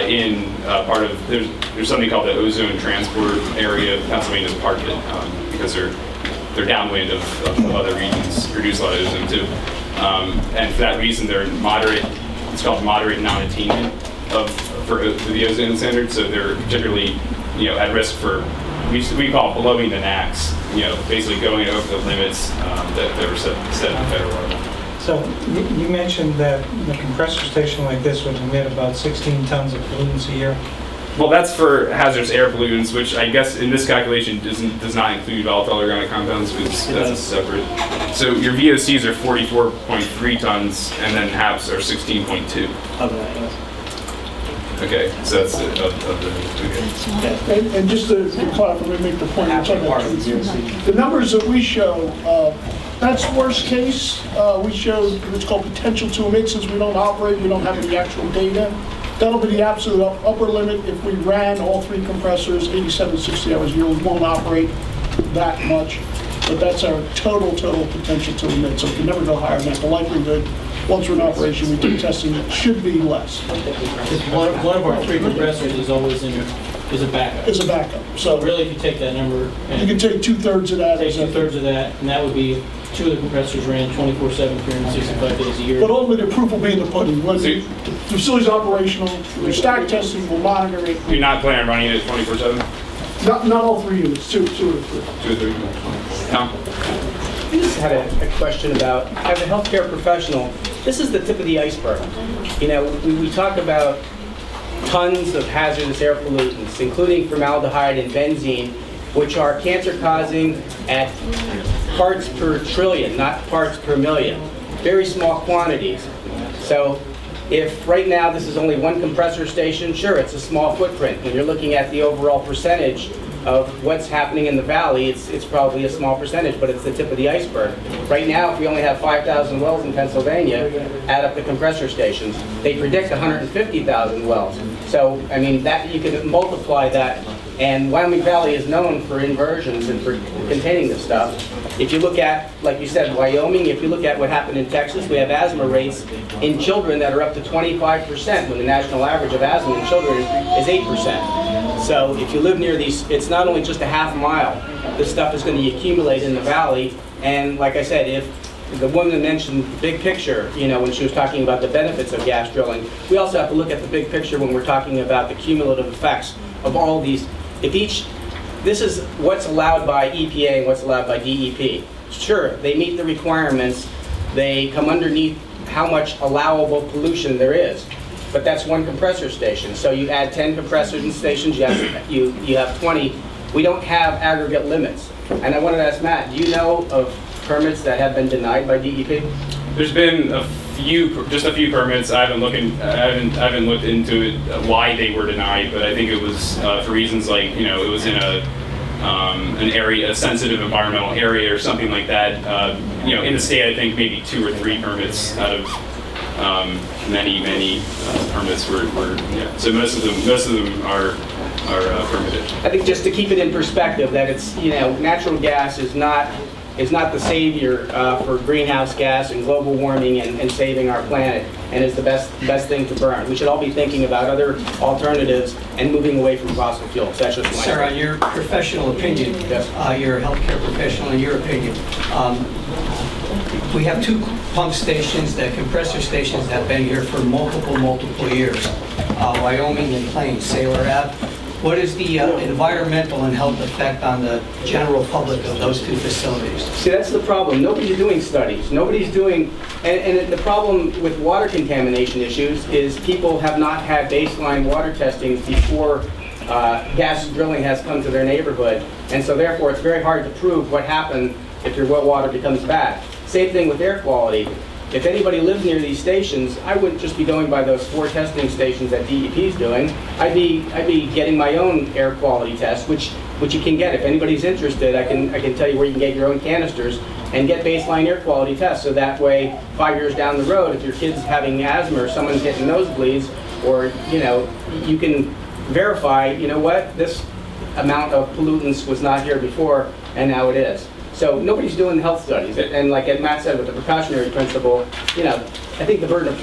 in part of, there's something called the ozone transport area. Pennsylvania is part of it because they're downwind of other regions, produce a lot of ozone too. And for that reason, they're it's called moderate non-attainment for the ozone standard. So they're particularly, at risk for, we call it blowing the NACs, basically going over the limits that were set at the federal level. So you mentioned that a compressor station like this would emit about 16 tons of pollutants a year. Well, that's for hazardous air pollutants, which I guess in this calculation does not include volatile organic compounds, because that's a separate. So your VOCs are 44.3 tons, and then HAPs are 16.2. Of that, yes. Okay, so that's of the. Okay. And just to clarify, let me make the point. The numbers that we show, that's worst case. We show what's called potential to emit. Since we don't operate, we don't have any actual data. That'll be the absolute upper limit. If we ran all three compressors 87, 60 hours a year, we won't operate that much. But that's our total potential to emit. So we can never go higher than that. The likelihood, once we're in operation, we do testing, it should be less. One of our three compressors is always is a backup. It's a backup. So Really, if you take that number and you can take 2/3 of that. take 2/3 of that, and that would be two of the compressors ran 24/7, 365 days a year. But ultimately, the proof will be in the pudding. When the facility's operational, we're stack testing, we'll monitor it. You're not planning on running it 24/7? Not all three units, two or three. 2 or 3? Tom? I just had a question about, as a healthcare professional, this is the tip of the iceberg. We talk about tons of hazardous air pollutants, including formaldehyde and benzene, which are cancer-causing at parts per trillion, not parts per million. Very small quantities. So if right now this is only one compressor station, sure, it's a small footprint. When you're looking at the overall percentage of what's happening in the valley, it's probably a small percentage, but it's the tip of the iceberg. Right now, if we only have 5,000 wells in Pennsylvania, add up the compressor stations, they predict 150,000 wells. So, I mean, that you can multiply that. And Wyoming Valley is known for inversions and for containing this stuff. If you look at, like you said, Wyoming, if you look at what happened in Texas, we have asthma rates in children that are up to 25%, when the national average of asthma in children is 8%. So if you live near these, it's not only just a half mile. This stuff is going to accumulate in the valley. And like I said, if the woman mentioned the big picture, when she was talking about the benefits of gas drilling, we also have to look at the big picture when we're talking about the cumulative effects of all these. This is what's allowed by EPA and what's allowed by DEP. Sure, they meet the requirements. They come underneath how much allowable pollution there is. But that's one compressor station. So you add 10 compressors and stations, you have 20. We don't have aggregate limits. And I wanted to ask Matt, do you know of permits that have been denied by DEP? There's been just a few permits. I haven't looked into it, why they were denied, but I think it was for reasons like, it was in a an area, a sensitive environmental area or something like that. In the state, I think maybe 2 or 3 permits out of many permits were yeah. So most of them are permitted. I think just to keep it in perspective, that it's, natural gas is not the savior for greenhouse gas and global warming and saving our planet, and is the best thing to burn. We should all be thinking about other alternatives and moving away from fossil fuels. That's just my Sir, opinion. your professional opinion, Yes. you're a healthcare professional, in your opinion, we have 2 pump stations, the compressor stations that have been here for multiple years, Wyoming and Plains, Sailor Ave. What is the environmental and health effect on the general public of those 2 facilities? See, that's the problem. Nobody's doing studies. Nobody's doing, and the problem with water contamination issues is people have not had baseline water testing before gas drilling has come to their neighborhood. And so therefore, it's very hard to prove what happened if your well water becomes bad. Same thing with air quality. If anybody lives near these stations, I wouldn't just be going by those 4 testing stations that DEP is doing. I'd be getting my own air quality test, which you can get. If anybody's interested, I can tell you where you can get your own canisters and get baseline air quality tests. So that way, 5 years down the road, if your kid's having asthma or someone's getting nosebleeds, or you can verify, what, this amount of pollutants was not here before, and now it is. So nobody's doing health studies, and like Matt said, with the precautionary principle, I think the burden of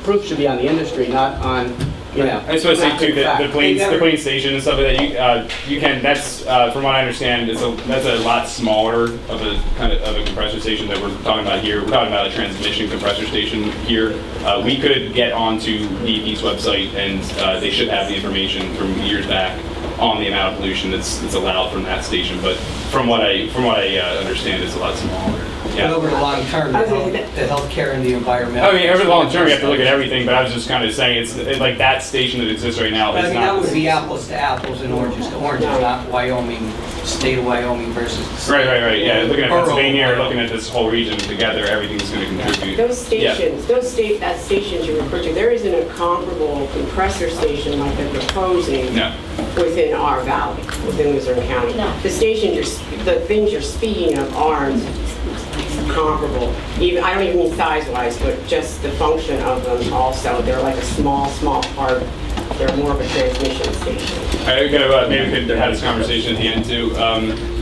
proof should be on the industry, not on, I just want to say too that the Plains station and stuff like that you can. That's from what I understand, that's a lot smaller of a compressor station that we're talking about here. We're talking about a transmission compressor station here. We could get onto DEP's website, and they should have the information from years back on the amount of pollution that's allowed from that station. But from what I understand, it's a lot smaller. But over the long term, the healthcare and the environment. I mean, over the long term, you have to look at everything, but I was just kind of saying it's like that station that exists right now. But Is I mean, not, that would be apples to apples and oranges to oranges, not Wyoming, state of Wyoming versus. Right. Yeah, looking at Borough. Pennsylvania or looking at this whole region together, everything's going to contribute. Those stations, stations you refer to, there isn't a comparable compressor station like they're proposing No. within our valley, within Luzerne County. The stations, the things you're speaking of aren't comparable. Even, I don't even mean size-wise, but just the function of them also. They're like a small part. They're more of a transmission station. Maybe we could have this conversation at the end too.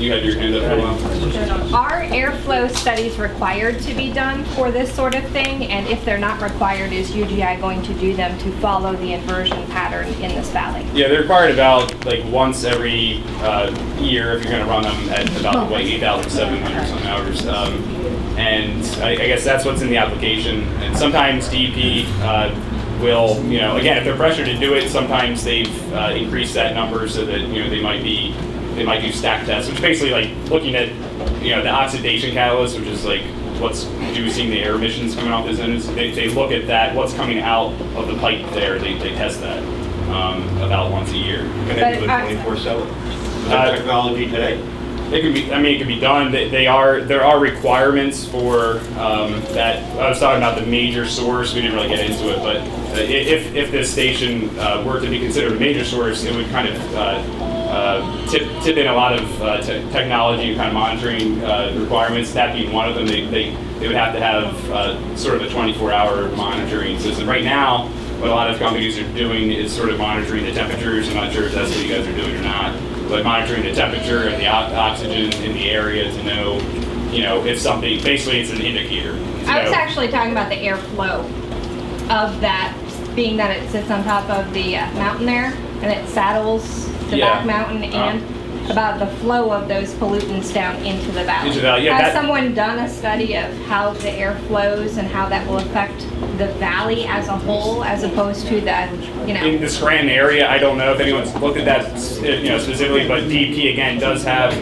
You had your hand up for a while. Are airflow studies required to be done for this sort of thing? And if they're not required, is UGI going to do them to follow the inversion pattern in this valley? Yeah, they're required about once every year if you're going to run them at about 8,700 some hours. And I guess that's what's in the application. And sometimes DEP will, again, if they're pressured to do it, sometimes they've increased that number so that, they might do stack tests, which basically looking at, the oxidation catalyst, which is what's reducing the air emissions coming off those engines. They look at that, what's coming out of the pipe there, they test that about once a year. Can they do it 24/7? Is that technology today? It could be done. There are requirements for that. I was talking about the major source. We didn't really get into it, but if this station were to be considered a major source, it would kind of tip in a lot of technology and kind of monitoring requirements. That being one of them, they would have to have sort of a 24-hour monitoring system. Right now, what a lot of companies are doing is sort of monitoring the temperatures. I'm not sure if that's what you guys are doing or not, but monitoring the temperature and the oxygen in the area to know, if something, basically it's an indicator. I was actually talking about the airflow of that, being that it sits on top of the mountain there, and it saddles the back mountain, and about the flow of those pollutants down into the valley. Has someone done a study of how the air flows and how that will affect the valley as a whole, as opposed to the, In the Scranton area, I don't know if anyone's looked at that, specifically, but DEP again does have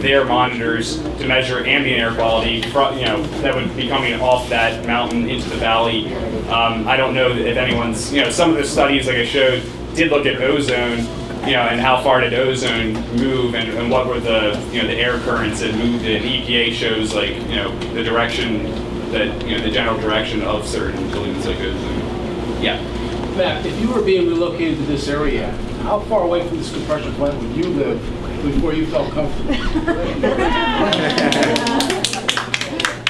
their monitors to measure ambient air quality, that would be coming off that mountain into the valley. I don't know if anyone's, some of the studies, like I showed, did look at ozone, and how far did ozone move, and what were the, the air currents that moved it. EPA shows the direction that, the general direction of certain pollutants like ozone. Yeah. Matt, if you were being relocated to this area, how far away from this compressor plant would you live before you felt comfortable.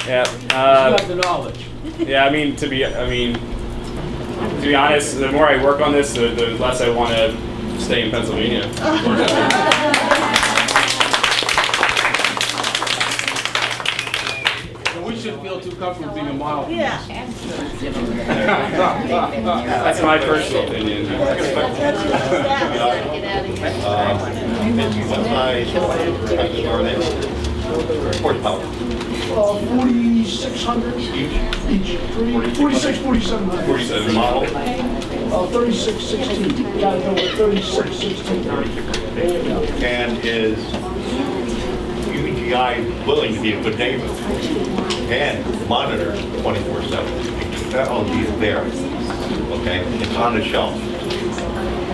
Yeah. You have the knowledge. Yeah, I mean, to be honest, the more I work on this, the less I want to stay in Pennsylvania. So we shouldn't feel too comfortable being a mile from Yeah. That's my personal opinion. What size compressors are they? Horsepower? 4,600 each, 46, 47. 47 Model? 3616. Gotta go with 3616. And is UGI willing to be a good neighbor and monitor 24/7? Technology is there, okay? It's on the shelf.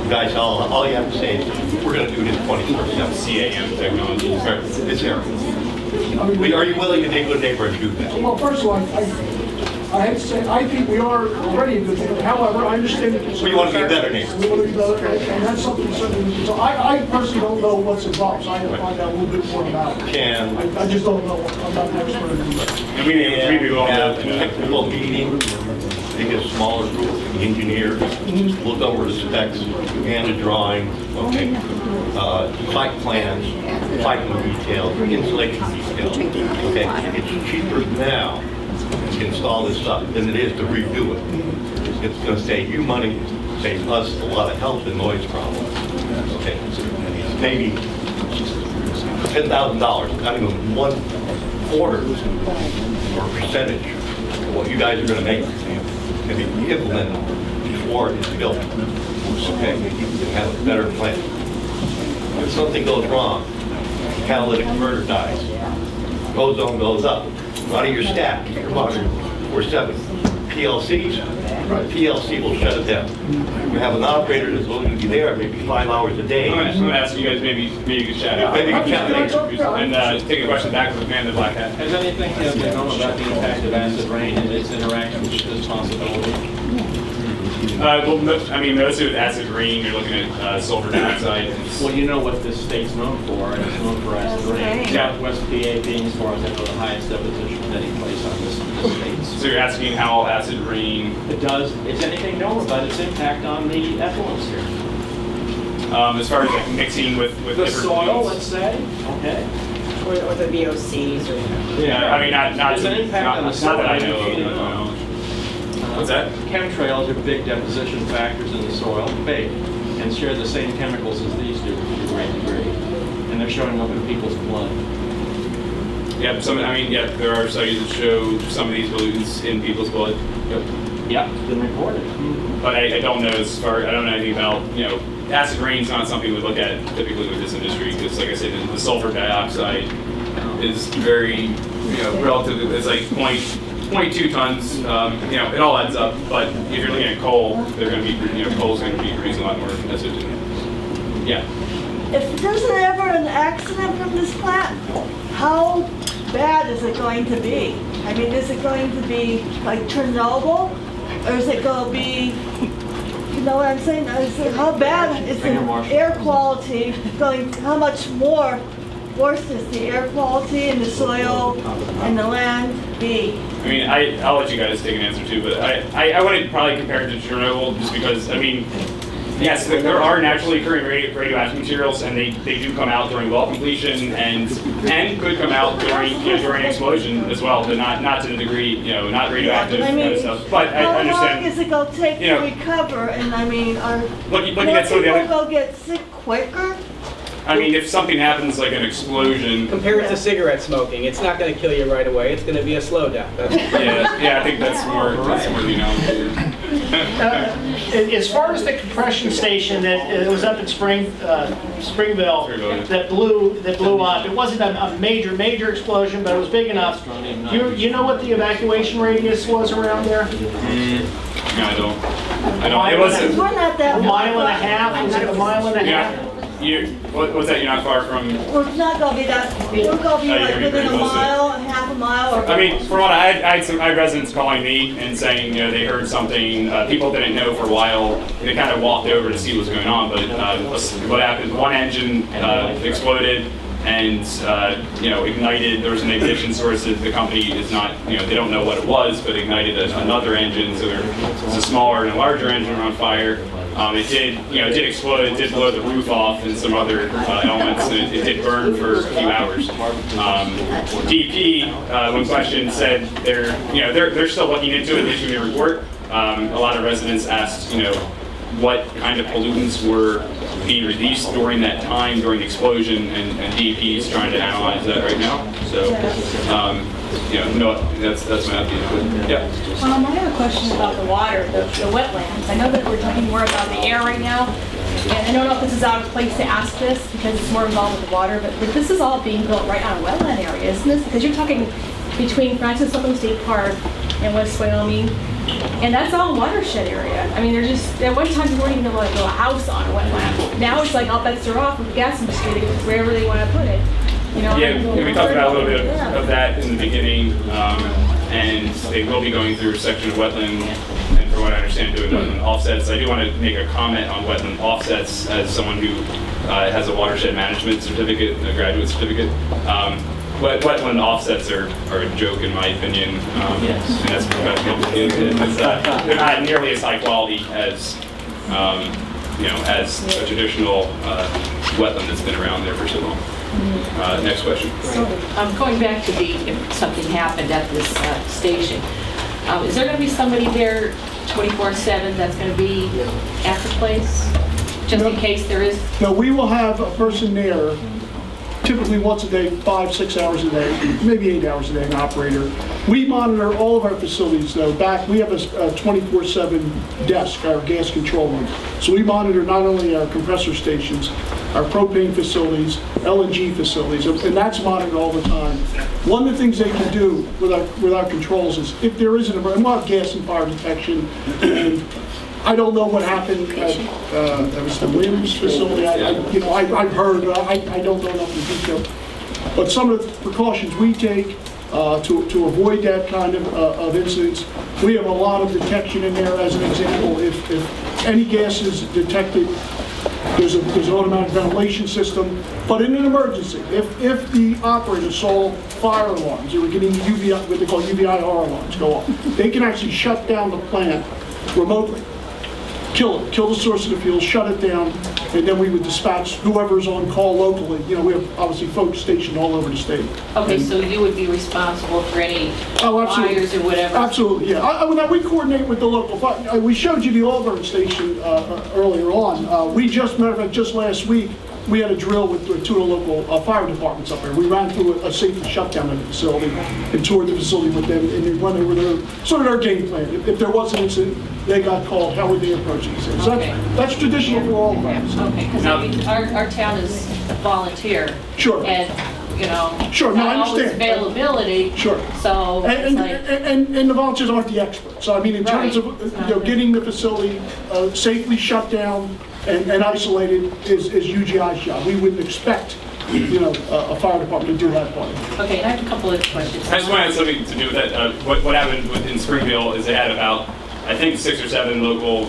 You guys, all you have to say is, we're gonna do this 24/7. CAM technology. It's there. Are you willing to be a good neighbor and do that? Well, first of all, I have to say, I think we are already a good neighbor. However, I understand the concern. We want to be a better neighbor. We want to be better, and that's something certainly. So I personally don't know what's involved, so I have to find out a little bit more about it. I just don't know. I'm not an expert in that. And we need to go on Have a technical meeting, take a smaller group of engineers, look over the specs and the drawing, okay? Site plans, piping details, insulation details, okay? It's cheaper now to install this stuff than it is to redo it. It's gonna save you money, save us a lot of health and noise problems, okay? Maybe $10,000, not even 1/4 or percentage of what you guys are gonna make can be implemented before it's built, okay? You have a better plan. If something goes wrong, catalytic converter dies, ozone goes up, out of your stack, keep your monitor 4/7. PLCs, PLC will shut it down. You have an operator that's only going to be there maybe 5 hours a day. I'm going to ask you guys, maybe you could chat out. Maybe you can chat And take a question back to the man in the black hat. Has anything been known about the impact of acid rain and its interaction with this possibility? Well, most of it, acid rain, you're looking at sulfur dioxide. Well, you know what this state's known for, and it's known for acid rain. Southwest PA being, as far as I know, the highest deposition of any place on this state. So you're asking how acid rain... Is anything known about its impact on the effluents here? As far as like mixing with The different soil, things? let's say, okay. Or the VOCs or... Yeah, I mean, not There's an impact on the soil. that I know of. What's that? Chemtrails are big deposition factors in the soil, big, and share the same chemicals as these do to a great degree. And they're showing up in people's blood. Yeah, there are studies that show some of these pollutants in people's blood. Yeah, been reported. But I don't know I don't know anything about, acid rain's not something we look at typically with this industry, because like I said, the sulfur dioxide is very, relative, it's like 0.2 tons, it all adds up, but if you're looking at coal, they're going to be, coal's going to be producing a lot more acid. Yeah. If there's ever an accident from this plant, how bad is it going to be? I mean, is it going to be like Chernobyl? Or is it going to be, you know what I'm saying? How bad is the air quality going, how much more worse is the air quality in the soil and the land be? I mean, I'll let you guys take an answer too, but I wouldn't probably compare it to Chernobyl just because, yes, there are naturally occurring radioactive materials, and they do come out during well completion and could come out during explosion as well, but not to the degree, not radioactive kind of stuff. But I understand. How long is it going to take to recover? And are looking at some of the other, people going to get sick quicker? If something happens like an explosion. Compare it to cigarette smoking. It's not going to kill you right away. It's going to be a slow death. Yeah, I think that's more the analogy. As far as the compression station that it was up in Springville that blew up, it wasn't a major explosion, but it was big enough. You know what the evacuation radius was around there? No, I don't. It was We're not that a mile and a half. Was it a mile and a half? What's that? You're not far from. Well, it's not gonna be that, we're gonna be Oh, you're like gonna be within a pretty close to it. mile, half a mile, or. I mean, for what I had residents calling me and saying, they heard something. People didn't know for a while. They kind of walked over to see what was going on, but what happened? One engine exploded and ignited. There was an ignition source that the company is not, they don't know what it was, but ignited another engine. So there was a smaller and a larger engine on fire. It did explode. It did blow the roof off and some other elements. And it did burn for a few hours. DEP, when questioned, said they're still looking into it, issuing a report. A lot of residents asked, what kind of pollutants were being released during that time, during the explosion, and DEP is trying to analyze that right now. So, that's my update. Yeah. I have a question about the water, the wetlands. I know that we're talking more about the air right now, and I don't know if this is out of place to ask this because it's more involved with the water, but this is all being built right on a wetland area, isn't this? Because you're talking between Francis Slocum State Park and West Wyoming, and that's all watershed area. I mean, they're just, at one time you weren't even able to build a house on a wetland. Now it's like all bets are off with the gas industry to go wherever they want to put it. Yeah, we talked about a little bit of that in the beginning, and they will be going through a section of wetland, and from what I understand, doing wetland offsets. I do want to make a comment on wetland offsets as someone who has a watershed management certificate, a graduate certificate. Wetland offsets are a joke in my opinion, and that's professional. They're not nearly as high quality as as a traditional wetland that's been around there for so long. Next question. So, going back to if something happened at this station, is there going to be somebody there 24/7 that's going to be at the place, just in case there is? No, we will have a person there, typically once a day, 5-6 hours a day, maybe 8 hours a day, an operator. We monitor all of our facilities though. We have a 24/7 desk, our gas control room. So we monitor not only our compressor stations, our propane facilities, LNG facilities, and that's monitored all the time. One of the things they can do with our controls is if there is an emergency, we'll have gas and fire detection, and I don't know what happened at that was the Williams facility. I've heard, I don't know enough in detail. But some of the precautions we take to avoid that kind of incidents, we have a lot of detection in there. As an example, if any gas is detected, there's an automatic ventilation system. But in an emergency, if the operator saw fire alarms, they were getting UVI, what they call UVIR alarms go off, they can actually shut down the plant remotely. Kill the source of the fuel, shut it down, and then we would dispatch whoever's on call locally. We have obviously folks stationed all over the state. Okay, so you would be responsible for any fires or whatever? Absolutely, yeah. We coordinate with the local fire. We showed you the Auburn station earlier on. Matter of fact, just last week, we had a drill with 2 of the local fire departments up there. We ran through a safety shutdown of the facility and toured the facility with them, and they went over sort of their game plan. If there was an incident, they got called, how would they approach it? So that's traditional for all of us. Okay, because our town is volunteer. Sure. And, sure, no, I not always understand. availability. Sure. So and the volunteers aren't the experts. So I mean, in terms of getting the facility safely shut down and isolated is UGI's job. We wouldn't expect a fire department to do that part. Okay, I have a couple of questions. I just wanted something to do with that. What happened in Springfield is they had about, I think, 6 or 7 local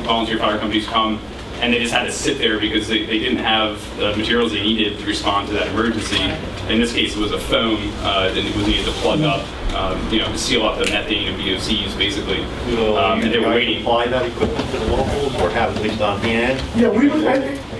volunteer fire companies come, and they just had to sit there because they didn't have the materials they needed to respond to that emergency. In this case, it was a foam that it was needed to plug up, to seal up the methane and VOCs, basically. And they were waiting. Apply that equipment to the locals, or have at least on hand? Yeah,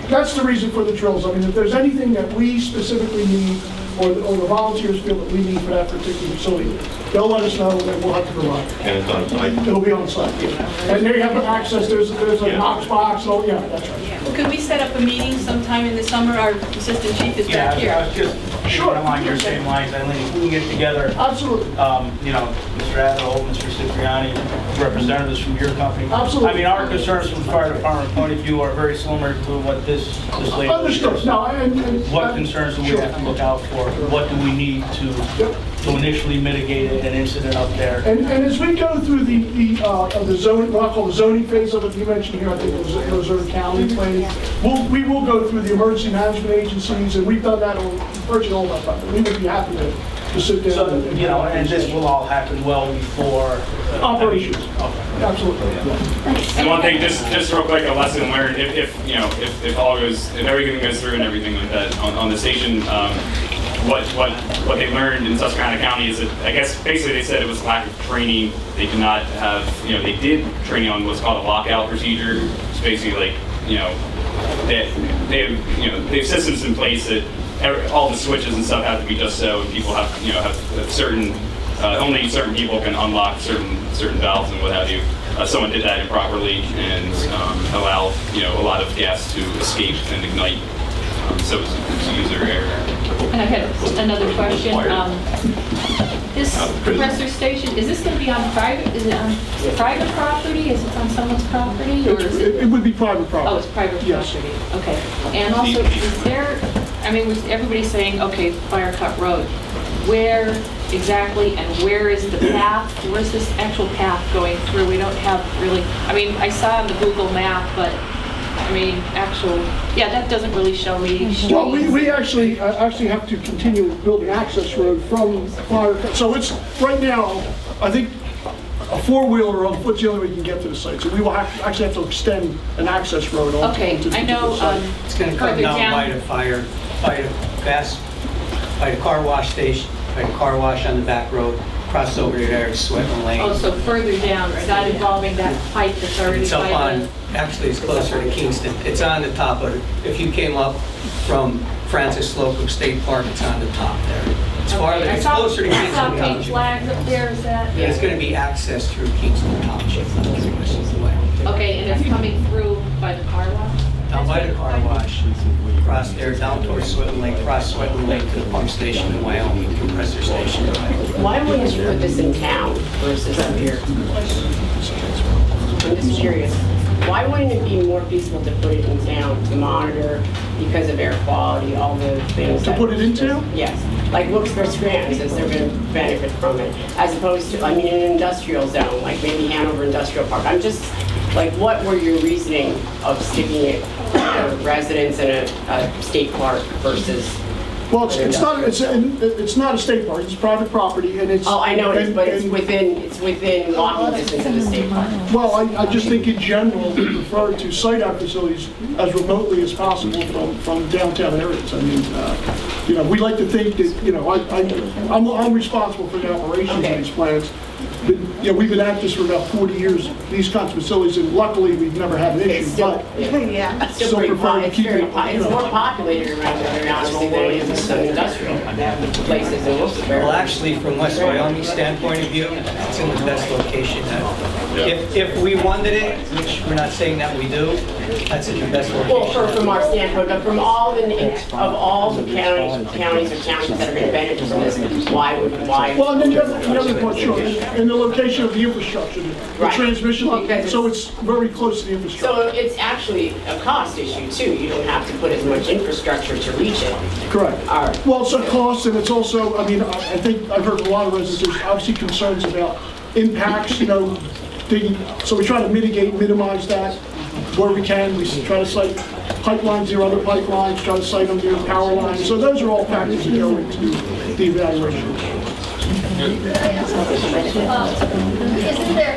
that's the reason for the drills. I mean, if there's anything that we specifically need, or the volunteers feel that we need for that particular facility, they'll let us know, and we'll have to provide. And it's on site? It'll be on site, yeah. And they have access, there's a Knox box, so yeah, that's right. Well, could we set up a meeting sometime in the summer? Our assistant chief is back here. I was just along your same lines, Eileen. We can get together. Absolutely. As Addo, Mr. Cipriani, representatives from your company. Absolutely. I mean, our concerns from the fire department point of view are very similar to what this lady. Understood. No, and What concerns do we have to look out for? What do we need to initially mitigate an incident up there? And as we go through the zoning, what I call the zoning phase of it, you mentioned here, I think it was Luzerne County planning, we will go through the emergency management agencies, and we've done that on virtually all that stuff. We would be happy to sit down. So, you know, and this will all happen well before operations. Okay. Absolutely. And one thing, just real quick, a lesson learned, if all goes, if everything goes through and everything like that on the station, what they learned in Susquehanna County is that, I guess, basically they said it was lack of training. They did not have, they did training on what's called a lockout procedure. It's basically like, they have systems in place that all the switches and stuff have to be just so, and people have, have certain, only certain people can unlock certain valves and what have you. Someone did that improperly and allowed, a lot of gas to escape and ignite. So it was user error. And I had another question. This compressor station, is this going to be on private, is it on private property? Is it on someone's property? Or is It would be private property. Oh, it's private Yes. property. Okay. And also, is there, I mean, was everybody saying, okay, Fire Cut Road, where exactly and where is the path? Where's this actual path going through? We don't have really, I mean, I saw on the Google map, but I mean, that doesn't really show me. Well, we actually have to continue building access road from Fire Cut. So it's, right now, I think a four-wheeler on foot's the only way you can get to the site. So we will actually have to extend an access road on Okay, I know. It's going to come down by the car wash station, by the car wash on the back road, cross over there to Sweatland Lane. Oh, so further down, it's not involving that pipe that's already. It's up on, actually it's closer to Kingston. It's on the top of it. If you came up from Francis Slocum State Park, it's on the top there. It's farther, it's closer to I Kingston saw pink Township. flags up there, is that? Yeah, it's going to be accessed through Kingston Township. Okay, and it's coming through by the car wash? Down by the car wash, across there, down towards Sweatland Lake, cross Sweatland Lake to the pump station in Wyoming, compressor station in Wyoming. Why wouldn't you put this in town versus up here? I'm just curious. Why wouldn't it be more feasible to put it in town to monitor because of air quality, all the things? To put it in town? Yes. Like Wilkes-Barre Scranton says they're going to benefit from it, as opposed to, I mean, an industrial zone, like maybe Hanover Industrial Park. I'm just, like, what were your reasoning of sticking it for residents in a state park versus? Well, it's not a state park, it's private property, and it's... Oh, I know it is, but it's within walking distance of the state park. Well, I just think in general, we prefer to site our facilities as remotely as possible from downtown areas. I mean, we like to think that, I'm responsible for the operations of these plants. But, we've been at this for about 40 years, these kinds of facilities, and luckily, we've never had an issue, but It's still still pretty prefer to keep it, it's more populated around there, very honestly, than it is some industrial places in Wilkes-Barre. Well, actually, from West Wyoming standpoint of view, it's in the best location. If we wanted it, which we're not saying that we do, that's in the best location. Well, from our standpoint, but from all the counties or townships that are going to benefit from this, why? Well, and then the other part, sure, and the location of the infrastructure, the transmission line, so it's very close to the infrastructure. So it's actually a cost issue too. You don't have to put as much infrastructure to reach it. Correct. All right. Well, it's a cost, and it's also, I mean, I think I've heard from a lot of residents, there's obviously concerns about impacts, so we try to minimize that where we can. We try to site pipelines near other pipelines, try to site them near power lines. So those are all factors that go into the evaluation.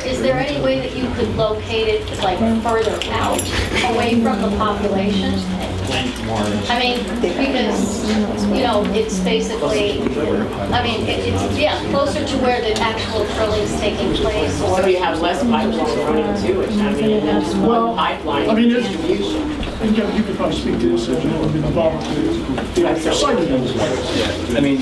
Is there any way that you could locate it like further out, away from the population? I mean, because, it's basically, it's closer to where the actual drilling is taking place. So you have less pipelines running too, which I mean, just one pipeline distribution. And Kevin, you could probably speak to this, as you know, been involved with the actual site of those pipes. Yeah, I mean,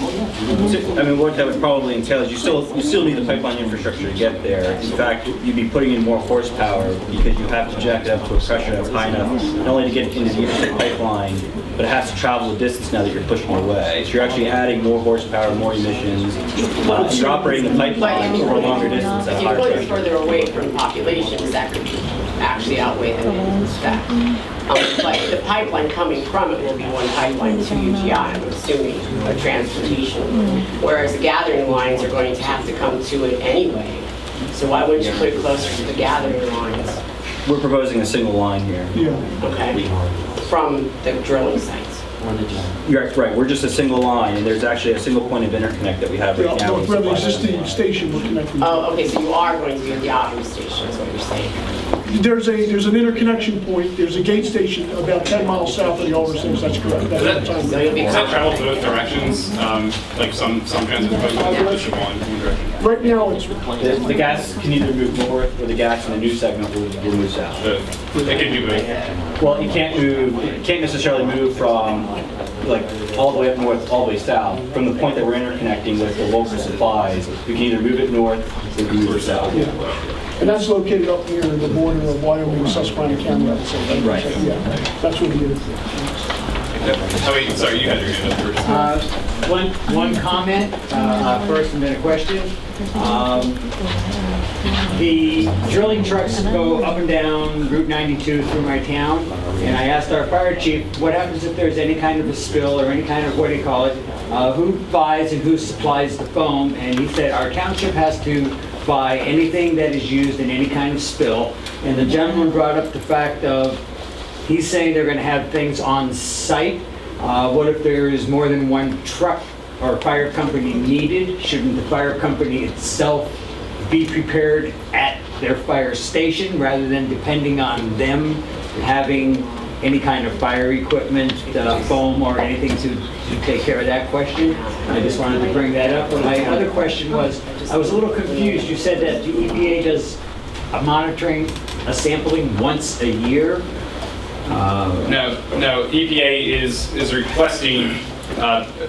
what that would probably entail is you still need the pipeline infrastructure to get there. In fact, you'd be putting in more horsepower because you have to jack it up to a pressure that's high enough, not only to get into the interstate pipeline, but it has to travel the distance now that you're pushing away. So you're actually adding more horsepower, more emissions. You're operating the pipeline over a longer distance at a If you higher put it pressure. further away from populations, that could actually outweigh the effect. But the pipeline coming from it will be one pipeline to UGI, I'm assuming, a transportation. Whereas the gathering lines are going to have to come to it anyway. So why wouldn't you put it closer to the gathering lines? We're proposing a single line here. Okay. From the drilling sites. You're right, we're just a single line, and there's actually a single point of interconnect that we have right now. Where the existing station we're connecting to. Oh, okay, so you are going to be at the operating station, is what you're saying. There's an interconnection point, there's a gate station about 10 miles south of the overseas, that's correct. Does that travel both directions? Like some transit equipment, or just one direction? Right now, it's... The gas can either move north, or the gas in the new segment will move south. It can do both. Well, it can't necessarily move from like all the way up north, all the way south. From the point that we're interconnecting with the local supplies, we can either move it north or we can move it south. And that's located up near the border of Wyoming and Susquehanna County, I would say. Right. Yeah, that's what it is. Oh wait, sorry, you had your hand up first. One comment first and then a question. The drilling trucks go up and down Route 92 through my town, and I asked our fire chief, what happens if there's any kind of a spill or any kind of, what do you call it, who buys and who supplies the foam? And he said our township has to buy anything that is used in any kind of spill. And the gentleman brought up the fact of, he's saying they're going to have things on site. What if there is more than one truck or fire company needed? Shouldn't the fire company itself be prepared at their fire station rather than depending on them having any kind of fire equipment, foam or anything to take care of that question? I just wanted to bring that up. And my other question was, I was a little confused. You said that the EPA does a monitoring, a sampling once a year? No, EPA is requesting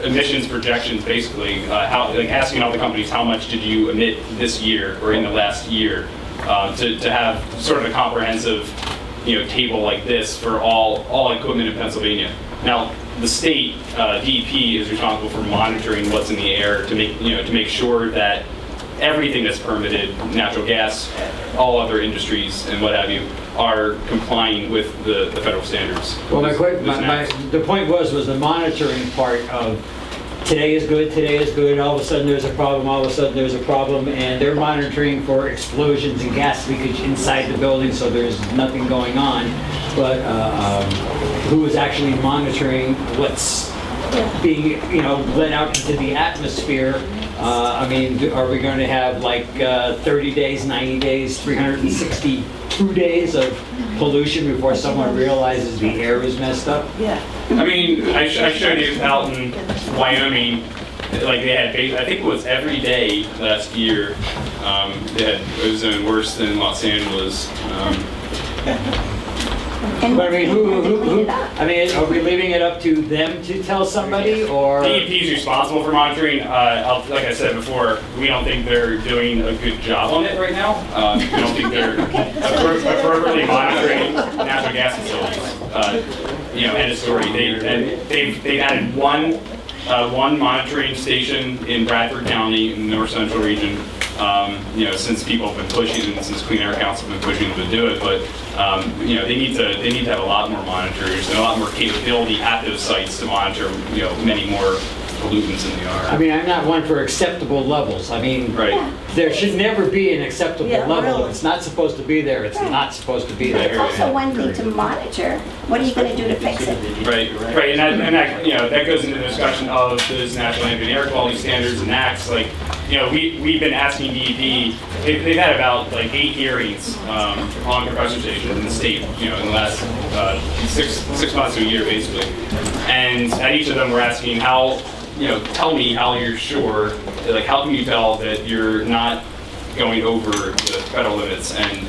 emissions projections, basically, asking all the companies how much did you emit this year or in the last year, to have sort of a comprehensive, table like this for all equipment in Pennsylvania. Now, the state DEP is responsible for monitoring what's in the air to make sure that everything that's permitted, natural gas, all other industries and what have you, are complying with the federal standards. Well, the point was the monitoring part of today is good, all of a sudden there's a problem, all of a sudden there's a problem, and they're monitoring for explosions and gas leakage inside the building so there's nothing going on. But who is actually monitoring what's being, let out into the atmosphere? I mean, are we going to have like 30 days, 90 days, 362 days of pollution before someone realizes the air is messed up? Yeah. I mean, I showed you out in Wyoming, like they had, I think it was every day last year, they had ozone worse than Los Angeles. But I mean, are we leaving it up to them to tell somebody, or? DEP is responsible for monitoring. Like I said before, we don't think they're doing a good job on it right now. We don't think they're appropriately monitoring natural gas facilities. End of story. They've added one monitoring station in Bradford County in the north central region. Since people have been pushing, and since Clean Air Council have been pushing them to do it, but they need to have a lot more monitors and a lot more capability at those sites to monitor many more pollutants in the air. I mean, I'm not one for acceptable levels. I mean, there should never be an acceptable level. If it's not supposed to be there, it's not supposed to be there. It's also one thing to monitor. What are you going to do to fix it? Right, and that goes into the discussion of those national ambient air quality standards and acts. Like, we've been asking DEP. They've had about 8 hearings on compressor stations in the state, in the last 6 months to a year, basically. And at each of them, we're asking tell me how you're sure. How can you tell that you're not going over the federal limits? And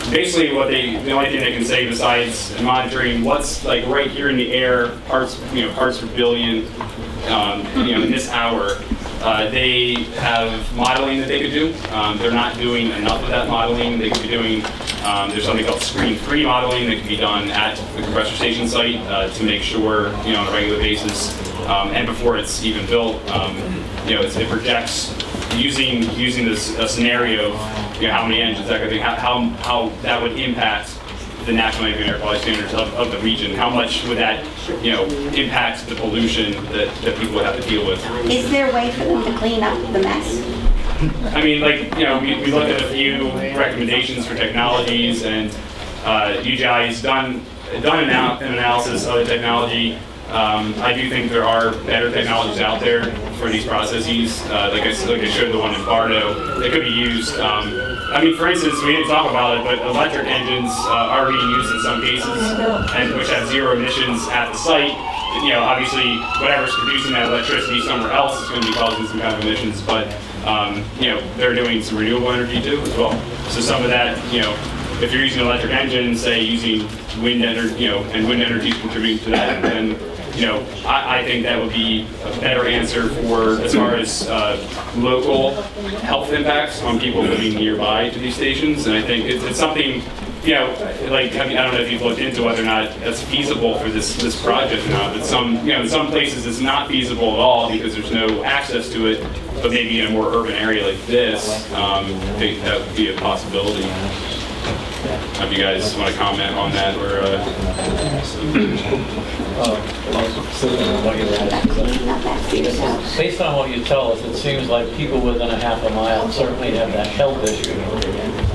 basically the only thing they can say besides monitoring what's like right here in the air, parts per billion, in this hour. They have modeling that they could do. They're not doing enough of that modeling. They could be doing, there's something called screen-free modeling that can be done at the compressor station site to make sure, on a regular basis, and before it's even built, it projects using this scenario of how many engines, that kind of thing, how that would impact the national ambient air quality standards of the region. How much would that, impact the pollution that people would have to deal with? Is there a way for them to clean up the mess? I mean, we looked at a few recommendations for technologies, and UGI's done an analysis of the technology. I do think there are better technologies out there for these processes. Like I showed the one in Bardo, they could be used. For instance, we didn't talk about it, but electric engines are being used in some cases, and which have zero emissions at the site. Obviously, whatever's producing that electricity somewhere else is going to be causing some kind of emissions, but they're doing some renewable energy too as well. So some of that, if you're using an electric engine, say using wind energy, and wind energy is contributing to that, then I think that would be a better answer for as far as local health impacts on people living nearby to these stations. And I think it's something, I don't know if you've looked into whether or not that's feasible for this project or not. But in some places it's not feasible at all because there's no access to it. But maybe in a more urban area like this, I think that would be a possibility. If you guys want to comment on that, or based on what you tell us, it seems like people within a half a mile certainly have that health issue.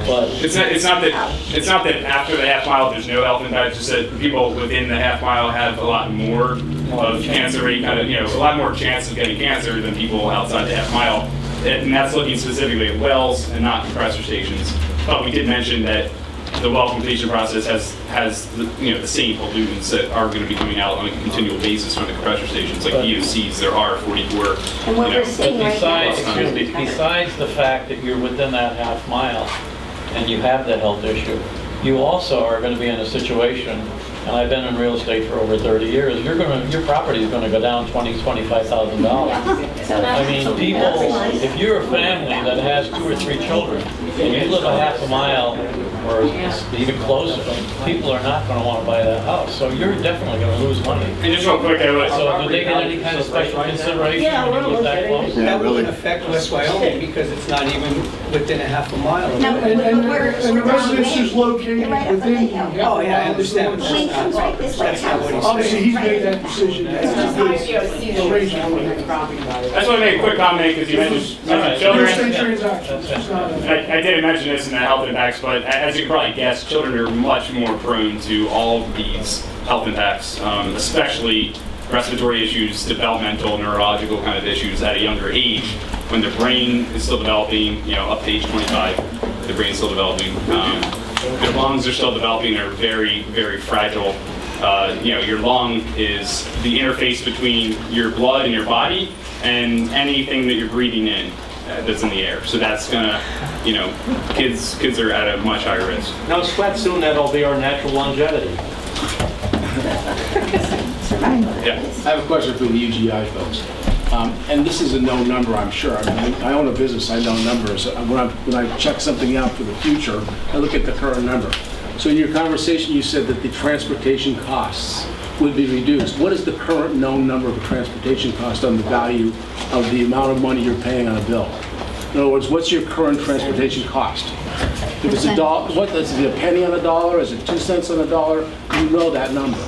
But it's not that after the half mile there's no health impact. It's just that people within the half mile have a lot more of cancer rate, a lot more chance of getting cancer than people outside the half mile. And that's looking specifically at wells and not compressor stations. But we did mention that the well completion process has the same pollutants that are going to be coming out on a continual basis from the compressor stations, like EOCs. There are 44. And what we're seeing right now. Besides the fact that you're within that half mile and you have that health issue, you also are going to be in a situation, and I've been in real estate for over 30 years, your property is going to go down $20,000, $25,000. I mean, people, if you're a family that has 2 or 3 children, and you live a half a mile or even closer, people are not going to want to buy that house. So you're definitely going to lose money. And just real quick, so do they get any kind of special consideration when you live that close? That wouldn't affect West Wyoming because it's not even within a half a mile. And the residence is located within. Oh, yeah, I understand. That's not what he said. Obviously, he's made that decision. That's a good arrangement. I just want to make a quick comment because you mentioned children. Real estate transactions. I didn't mention this in the health impacts, but as you can probably guess, children are much more prone to all of these health impacts, especially respiratory issues, developmental, neurological kind of issues at a younger age when their brain is still developing, up to age 25, their brain is still developing. Their lungs are still developing, they're very, very fragile. Your lung is the interface between your blood and your body and anything that you're breathing in that's in the air. So that's gonna, kids are at a much higher risk. Now, sweat soon, that'll be our natural longevity. Yeah. I have a question for the UGI folks. And this is a known number, I'm sure. I own a business, I know numbers. When I check something out for the future, I look at the current number. So in your conversation, you said that the transportation costs would be reduced. What is the current known number of the transportation cost on the value of the amount of money you're paying on a bill? In other words, what's your current transportation cost? If it's $1, is it a penny on a dollar? Is it 2 cents on a dollar? You know that number.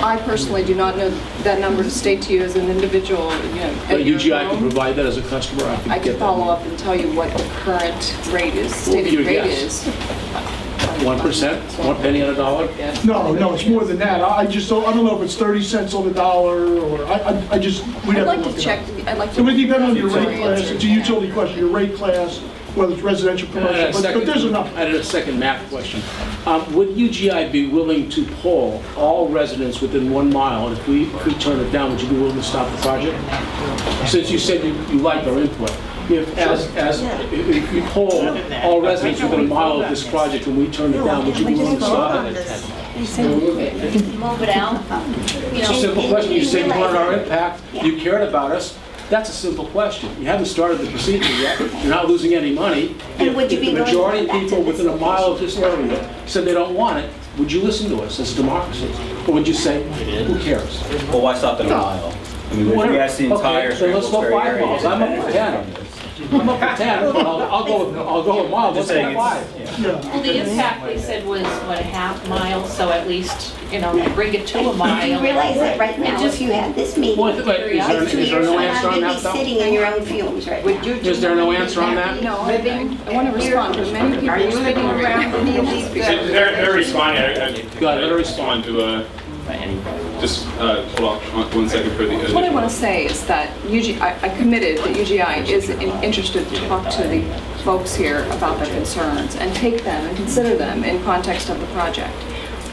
I personally do not know that number to state to you as an individual. But UGI can provide that as a customer? I can follow up and tell you what the current rate is, stated rate is. 1%? 1 penny on a dollar? No, it's more than that. I don't know if it's 30 cents on the dollar or we'd have to look it up. I'd like to. It would depend on your rate class. It's a utility question. Your rate class, whether it's residential, commercial, but there's enough. I had a second math question. Would UGI be willing to poll all residents within 1 mile? And if we turn it down, would you be willing to stop the project? Since you said you liked our input. if you poll all residents within a mile of this project and we turned it down, would you be willing to stop it? Move it out. It's a simple question. You say you wanted our impact, you cared about us. That's a simple question. You haven't started the procedure yet. You're not losing any money. And would you If be the majority of willing to people go back to within a mile of this area said they don't want it, would you listen to us as democracy? Or would you say, who cares? Well, why stop at a mile? I mean, if you ask the entire Okay, then let's go 5 area. miles. I'm up for 10. I'm up for 10, but I'll go a mile, let's go 5. Well, the impact, they said, was, what, a half mile, so at least, bring it to a mile. Do you realize that right now, if you had this meeting, Wait, is there no answer on that, you'd be though? sitting in your own fumes right now. Is there no answer on that? No, I want to respond, but many people are sitting around any of these. They're responding. Go ahead, let her respond. To just hold on 1 second for the. What I want to say is that I committed that UGI is interested to talk to the folks here about their concerns and take them and consider them in context of the project.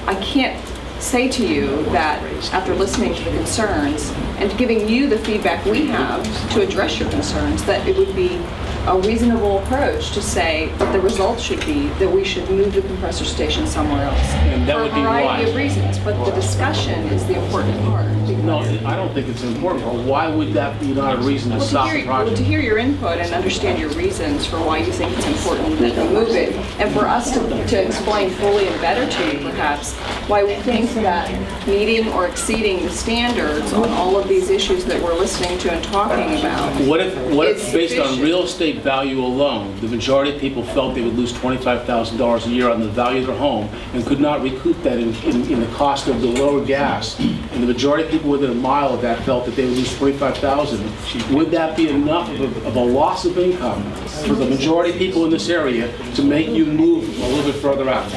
I can't say to you that after listening to the concerns and giving you the feedback we have to address your concerns, that it would be a reasonable approach to say that the result should be that we should move the compressor station somewhere else. And that would be for a variety why? of reasons, but the discussion is the important part. No, I don't think it's important, but why would that be not a reason to stop the To project? hear your input and understand your reasons for why you think it's important that we move it, and for us to explain fully and better to you perhaps why we think that meeting or exceeding the standards on all of these issues that we're listening to and talking about. What if is based on sufficient. real estate value alone, the majority of people felt they would lose $25,000 a year on the value of their home and could not recoup that in the cost of the lower gas, and the majority of people within a mile of that felt that they would lose $45,000, would that be enough of a loss of income for the majority of people in this area to make you move a little bit further out,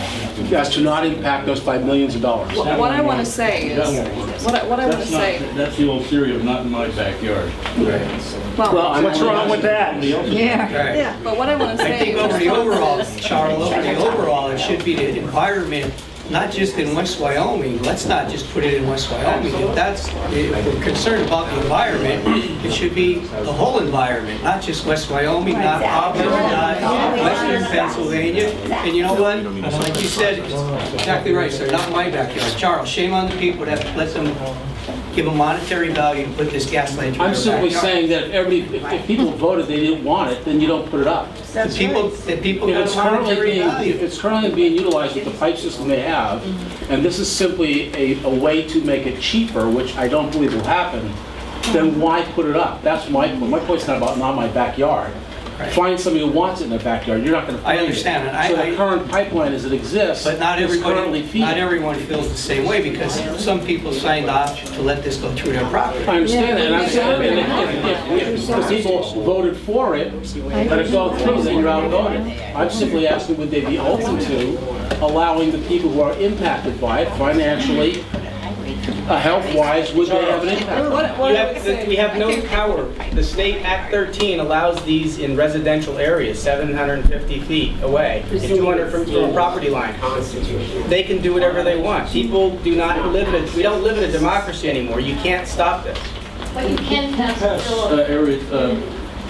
as to not impact us by millions of dollars? What I want to say is, what I want to say. That's the old theory of not in my backyard. Well, What's wrong with that? Yeah, but what I want to I say. think over the overall, Charles, over the overall, it should be the environment, not just in West Wyoming. Let's not just put it in West Wyoming. If we're concerned about the environment, it should be the whole environment, not just West Wyoming, not Auburn, not Western Pennsylvania. And you know what? Like you said, it's exactly right, sir, not in my backyard. Charles, shame on the people that let them give a monetary value to put this gas line to their I'm simply backyard. saying that if people voted they didn't want it, then you don't put it up. The people If got a monetary value. if it's currently being utilized with the pipe system they have, and this is simply a way to make it cheaper, which I don't believe will happen, then why put it up? That's my point. My point's not about not my backyard. Find somebody who wants it in their backyard. You're not going to find it. I understand, and So the current pipeline as it exists But not is currently everybody, feeding. not everyone feels the same way, because some people signed off to let this go through their property. I understand that, and I'm saying, if the people voted for it, let it go through, then you're outvoted. I'm simply asking, would they be open to allowing the people who are impacted by it financially, health-wise, would they have an impact? We have no power. The State Act 13 allows these in residential areas, 750 feet away, and 200 from a property line. They can do whatever they want. People do not live in we don't live in a democracy anymore. You can't stop this. But you can pass a bill of Area,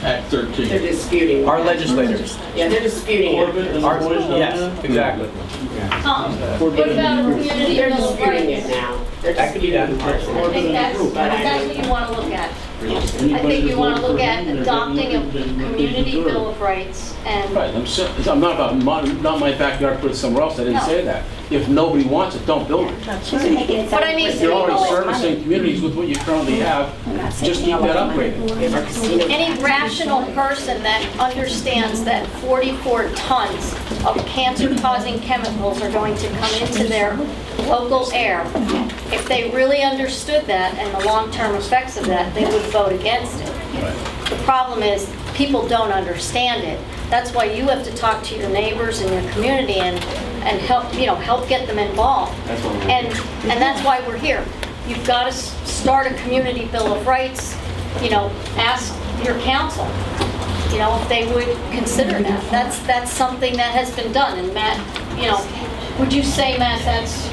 Act 13. They're disputing. Our legislators. Yeah, they're disputing it. Yes, exactly. what about a community They're bill of disputing rights? it now. That could be done. I think that's what you want to look at. I think you want to look at adopting a community bill of rights and. Right, I'm not about not my backyard, put it somewhere else, I didn't say that. If nobody wants it, don't build it. But I mean, If you're already servicing communities with what you currently have, just keep that upgraded. any rational person that understands that 44 tons of cancer-causing chemicals are going to come into their local air, if they really understood that and the long-term effects of that, they would vote against it. The problem is, people don't understand it. That's why you have to talk to your neighbors and your community and help get them involved. And that's why we're here. You've got to start a community bill of rights, ask your council, if they would consider that. That's something that has been done. And Matt, would you say, Matt, that's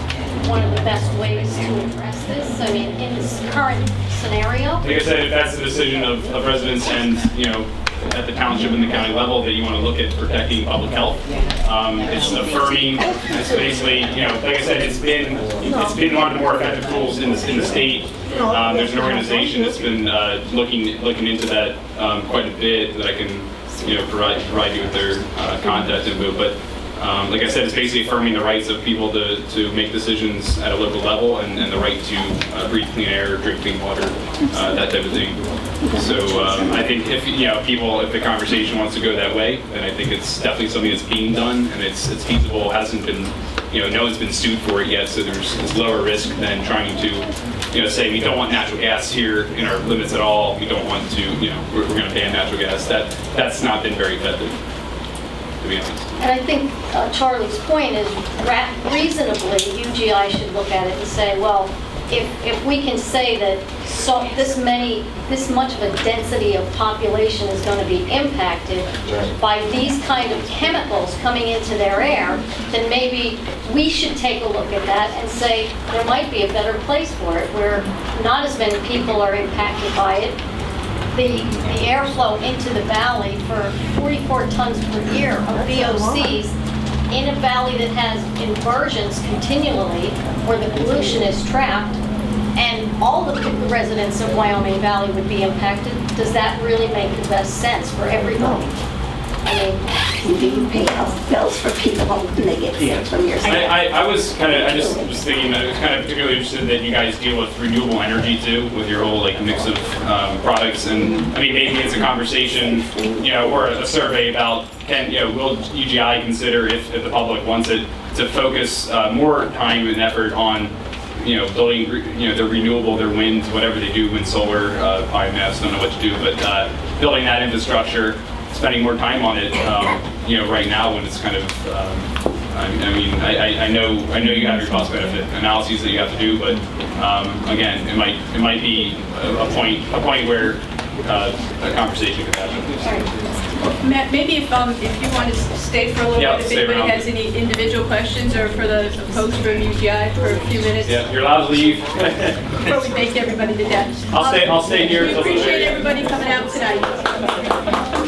one of the best ways to address this? I mean, in this current scenario? Like I said, if that's the decision of residents and, at the township and the county level that you want to look at protecting public health. It's affirming. It's basically, like I said, it's been one of the more effective tools in the state. There's an organization that's been looking into that quite a bit that I can provide you with their contact info. But like I said, it's basically affirming the rights of people to make decisions at a local level and the right to breathe clean air, drink clean water, that type of thing. So I think if the conversation wants to go that way, then I think it's definitely something that's being done and it's feasible. Hasn't been, no one's been sued for it yet, so there's lower risk than trying to, say we don't want natural gas here in our limits at all. We don't want to, we're going to ban natural gas. That's not been very effective, to be honest. And I think Charlie's point is reasonably, UGI should look at it and say, well, if we can say that this much of a density of population is going to be impacted by these kind of chemicals coming into their air, then maybe we should take a look at that and say there might be a better place for it where not as many people are impacted by it. The airflow into the valley for 44 tons per year of VOCs in a valley that has inversions continually where the pollution is trapped and all the residents of Wyoming Valley would be impacted, does that really make the best sense for everybody? I mean, do you pay bills for people when they get sick from your side? I was thinking that I was kind of particularly interested that you guys deal with renewable energy too, with your whole mix of products, and I mean maybe it's a conversation, or a survey about will UGI consider if the public wants it to focus more time and effort on building their renewable, their wind, whatever they do, wind, solar, biomass, don't know what to do, but building that infrastructure. Spending more time on it, right now when it's kind of, I know you have your cost benefit analyses that you have to do, but again, it might be a point where a conversation could happen. Matt, maybe if you want to stay for a little bit, if anybody has any individual questions or for the folks from UGI for a few minutes. Yeah, you're allowed to leave. Before we make everybody to death. I'll stay here. We appreciate everybody coming out tonight.